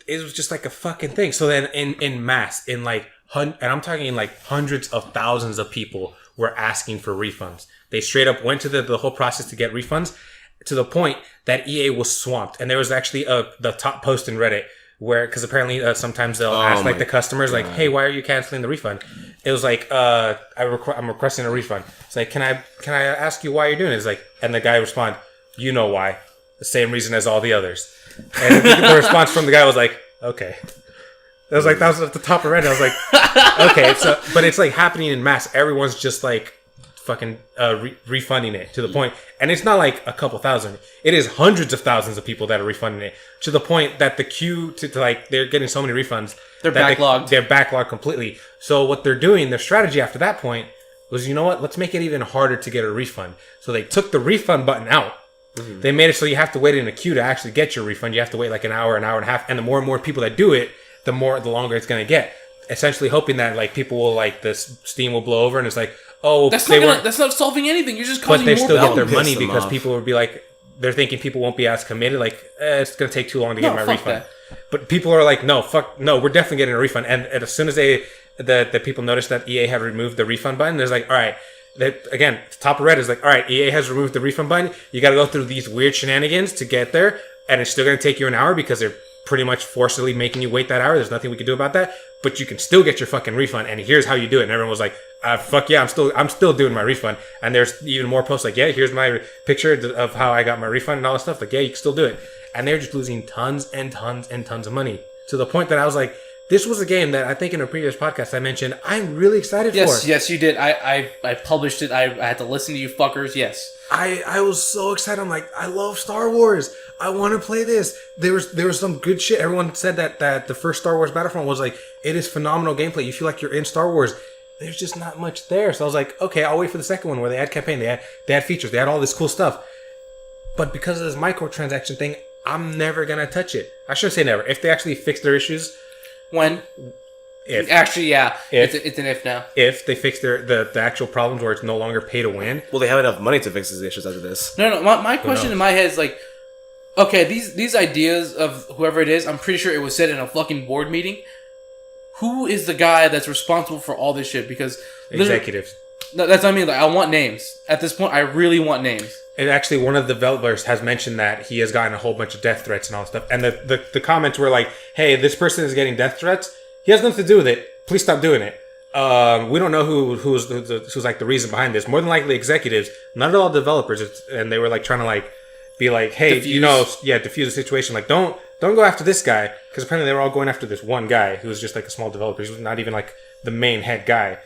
it was just like a fucking thing. So then in mass, in like and I'm talking like hundreds of thousands of people were asking for refunds. They straight up went to the whole process to get refunds, to the point that EA was swamped. And there was actually the top post in Reddit where, because apparently sometimes they'll ask like the customers like, hey, why are you canceling the refund? It was like, I'm requesting a refund. It's like, can I ask you why you're doing it? It's like, and the guy respond, you know why. The same reason as all the others. And the response from the guy was like, okay. That was at the top of Reddit. I was like, okay. So, but it's like happening in mass. Everyone's just like fucking refunding it to the point. And it's not like a couple thousand. It is hundreds of thousands of people that are refunding it, to the point that the queue to like, they're getting so many refunds. They're backlogged. They're backlogged completely. So what they're doing, their strategy after that point was, you know what? Let's make it even harder to get a refund. So they took the refund button out. Mm-hmm. They made it so you have to wait in a queue to actually get your refund. You have to wait like an hour and a half. And the more and more people that do it, the longer it's going to get. Essentially hoping that like people will like, the steam will blow over and it's like, oh, that's not solving anything. You're just causing more problems. But they still get their money them because off. people would be like, they're thinking people won't be as committed. Like, it's going to take too long to get my refund. That. But people are like, no, we're definitely getting a refund. And as soon as the people noticed that EA had removed the refund button, there's like, all right, again, top of Reddit is like, all right, EA has removed the refund button. You got to go through these weird shenanigans to get there. And it's still going to take you an hour because they're pretty much forcibly making you wait that hour. There's nothing we can do about that. But you can still get your fucking refund. And here's how you do it. And everyone was like, fuck yeah, I'm still doing my refund. And there's even more posts like, yeah, here's my picture of how I got my refund and all this stuff. Like, yeah, you can still do it. And they're just losing tons and tons and tons of money, to the point that I was like, this was a game that I think in a previous podcast I mentioned I'm really excited for. Yes, you did. I published it. I had to listen to you fuckers. Yes. I was so excited. I'm like, I love Star Wars. I want to play this. There was some good shit. Everyone said that the first Star Wars Battlefront was like, it is phenomenal gameplay. You feel like you're in Star Wars. There's just not much there. So I was like, okay, I'll wait for the second one where they had campaign. They had features. They had all this cool stuff. But because of this microtransaction thing, I'm never going to touch it. I should say never. If they actually fix their issues. When? If. Actually, yeah. It's an if now. If they fix the actual problems where it's no longer pay to win. Well, they have enough money to fix these issues after this. No. My question in my head is like, okay, these ideas of whoever it is, I'm pretty sure it was said in a fucking board meeting. Who is the guy that's responsible for all this shit? Because executives. That's what I mean. Like, I want names. At this point, I really want names. And actually, one of the developers has mentioned that he has gotten a whole bunch of death threats and all that stuff. And the comments were like, hey, this person is getting death threats. He has nothing to do with it. Please stop doing it. We don't know who's like the reason behind this. More than likely executives, not at all developers. And they were like trying to like be like, hey, diffuse. Diffuse the situation. Like, don't go after this guy. Because apparently they were all going after this one guy who was just like a small developer. He was not even like the main head guy.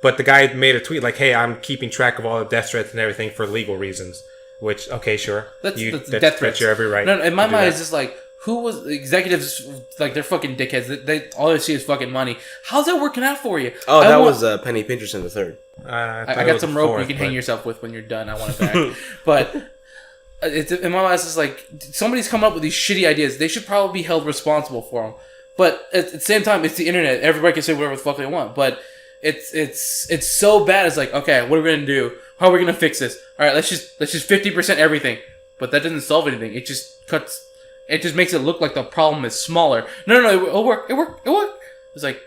But the guy made a tweet like, hey, I'm keeping track of all the death threats and everything for legal reasons. Which, okay, sure. That's death threats. Your every right. No, in my mind, it's just like, who was executives? Like, they're fucking dickheads. They all they see is fucking money. How's that working out for you? Oh, that was Penny Pincherton the third. I got some rope you can hang yourself with when you're done. I want it back. But it's, in my mind, it's just like, somebody's come up with these shitty ideas. They should probably be held responsible for them. But at the same time, it's the internet. Everybody can say whatever the fuck they want. But it's so bad. It's like, okay, what are we gonna do? How are we gonna fix this? All right, let's just 50% everything. But that doesn't solve anything. It just cuts. It just makes it look like the problem is smaller. No, it'll work. It worked. It's like,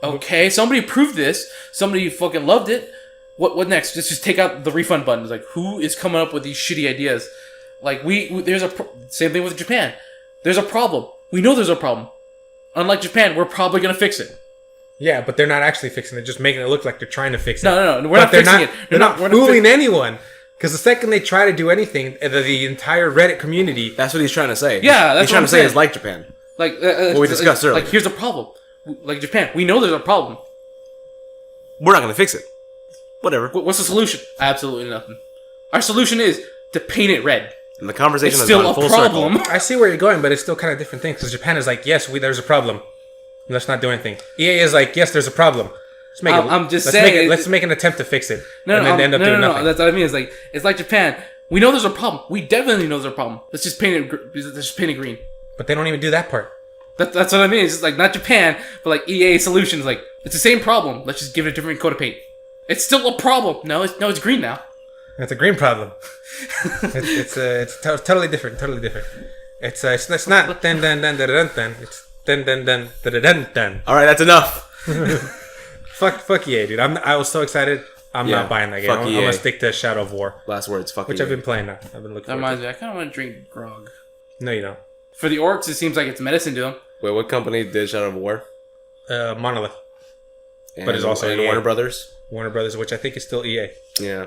okay, somebody proved this. Somebody fucking loved it. What next? Just take out the refund button. It's like, who is coming up with these shitty ideas? Like there's same thing with Japan. There's a problem. We know there's a problem. Unlike Japan, we're probably gonna fix it. Yeah, but they're not actually fixing it. Just making it look like they're trying to fix it. No, we're not fixing it. They're not fooling anyone. Because the second they try to do anything, the entire Reddit community... That's what he's trying to say. Yeah, that's he's trying to say it's like Japan. Like what we discussed earlier. Like, here's a problem. Like Japan, we know there's a problem. We're not going to fix it. Whatever. What's the solution? Absolutely nothing. Our solution is to paint it red. And the conversation has gone full circle. I see where you're going, but it's still kind of different things. Because Japan is like, yes, there's a problem. Let's not do anything. EA is like, yes, there's a problem. I'm just saying. Let's make an attempt to fix it. No, and then end up doing nothing. That's what I mean. It's like Japan. We know there's a problem. We definitely know there's a problem. Let's just paint it green. But they don't even do that part. That's what I mean. It's just like not Japan, but like EA Solutions. Like it's the same problem. Let's just give it a different coat of paint. It's still a problem. No, it's green now. It's a green problem. it's totally different. Totally different. It's not den den den den den. It's den den den den den den. All right, that's enough. Fuck EA, dude. I was so excited. I'm not buying that game. I'm gonna stick to Shadow of War. Last words. Fuck which EA. I've been playing now. I've been looking. That reminds me. I kind of want to drink grog. No, you don't. For the orcs, it seems like it's medicine to them. Wait, what company did Shadow of War? Monolith. And, but it's also and Warner Brothers. Warner Brothers, which I think is still EA. Yeah.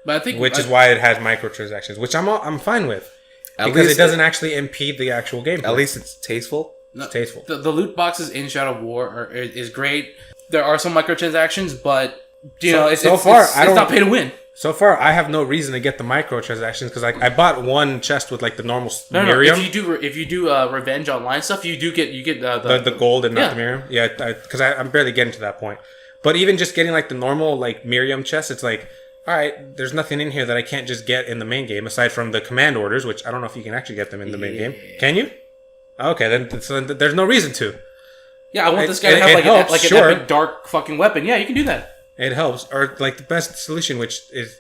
But I think which is why it has microtransactions, which I'm fine with. Because it doesn't actually impede the actual gameplay. At least it's tasteful. It's tasteful. The loot boxes in Shadow of War is great. There are some microtransactions, but it's not pay to win. So far, I have no reason to get the microtransactions because I bought one chest with like the normal Miriam. If you do Revenge Online stuff, you get the gold and not the Miriam. Yeah, because I'm barely getting to that point. But even just getting like the normal like Miriam chest, it's like, all right, there's nothing in here that I can't just get in the main game aside from the command orders, which I don't know if you can actually get them in the main game. Can you? Okay, then there's no reason to. Yeah, I want this guy to have an epic dark fucking weapon. Yeah, you can do that. It helps. Or like the best solution, which is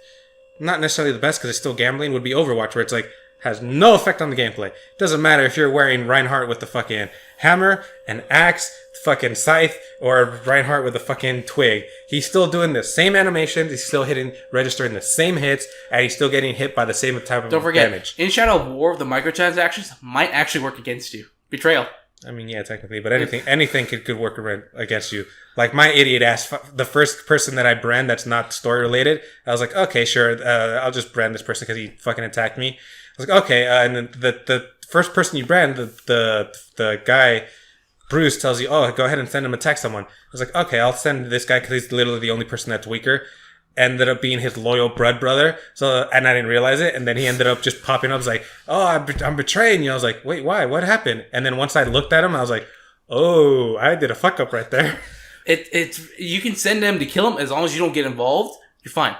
not necessarily the best because it's still gambling, would be Overwatch, where it's like has no effect on the gameplay. It doesn't matter if you're wearing Reinhardt with the fucking hammer, an axe, fucking scythe, or Reinhardt with a fucking twig. He's still doing the same animations. He's still registering the same hits, and he's still getting hit by the same type of Don't forget, damage. In Shadow of War, the microtransactions might actually work against you. Betrayal. I mean, yeah, technically, but anything could work against you. Like my idiot ass, the first person that I brand that's not story related, I was like, okay, sure, I'll just brand this person because he fucking attacked me. I was like, okay, and then the first person you brand, the guy, Bruce, tells you, oh, go ahead and send him attack someone. I was like, okay, I'll send this guy because he's literally the only person that's weaker. Ended up being his loyal blood brother, and I didn't realize it, and then he ended up just popping up. I was like, oh, I'm betraying you. I was like, wait, why? What happened? And then once I looked at him, I was like, oh, I did a fuck up right there. It's you can send him to kill him as long as you don't get involved. You're fine.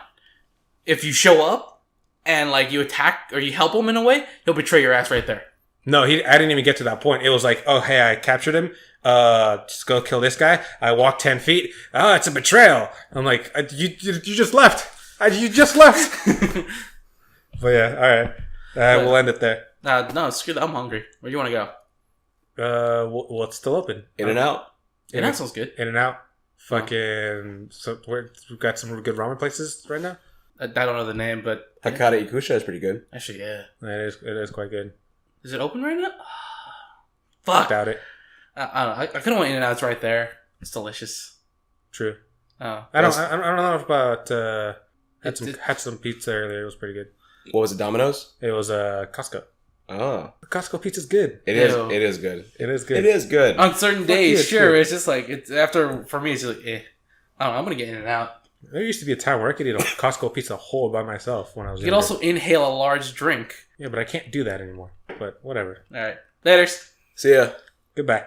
If you show up and like you attack or you help him in a way, he'll betray your ass right there. No, I didn't even get to that point. It was like, oh, hey, I captured him. Just go kill this guy. I walked 10 feet. Oh, it's a betrayal. I'm like, you just left. You just left. But yeah, all right. We'll end it there. No, screw that. I'm hungry. Where do you want to go? Well, it's still open. In-N-Out. In-N-Out sounds good. In-N-Out. Fucking. So we've got some good ramen places right now. I don't know the name, but Hakata Ikusha is pretty good. Actually, yeah. It is quite good. Is it open right now? Fuck. Doubt it. I don't know. I kind of want In-N-Out's right there. It's delicious. True. Oh. I don't know about had some pizza earlier. It was pretty good. What was it? Domino's? It was Costco. Oh. The Costco pizza's good. It is good. It is good. It is good. On certain days, yeah, sure. good. It's just like it's after for me. It's just like I don't know. I'm gonna get In-N-Out. There used to be a time where I could eat a Costco pizza whole by myself when I was You could younger. also inhale a large drink. Yeah, but I can't do that anymore. But whatever. All right. Laters. See ya. Goodbye.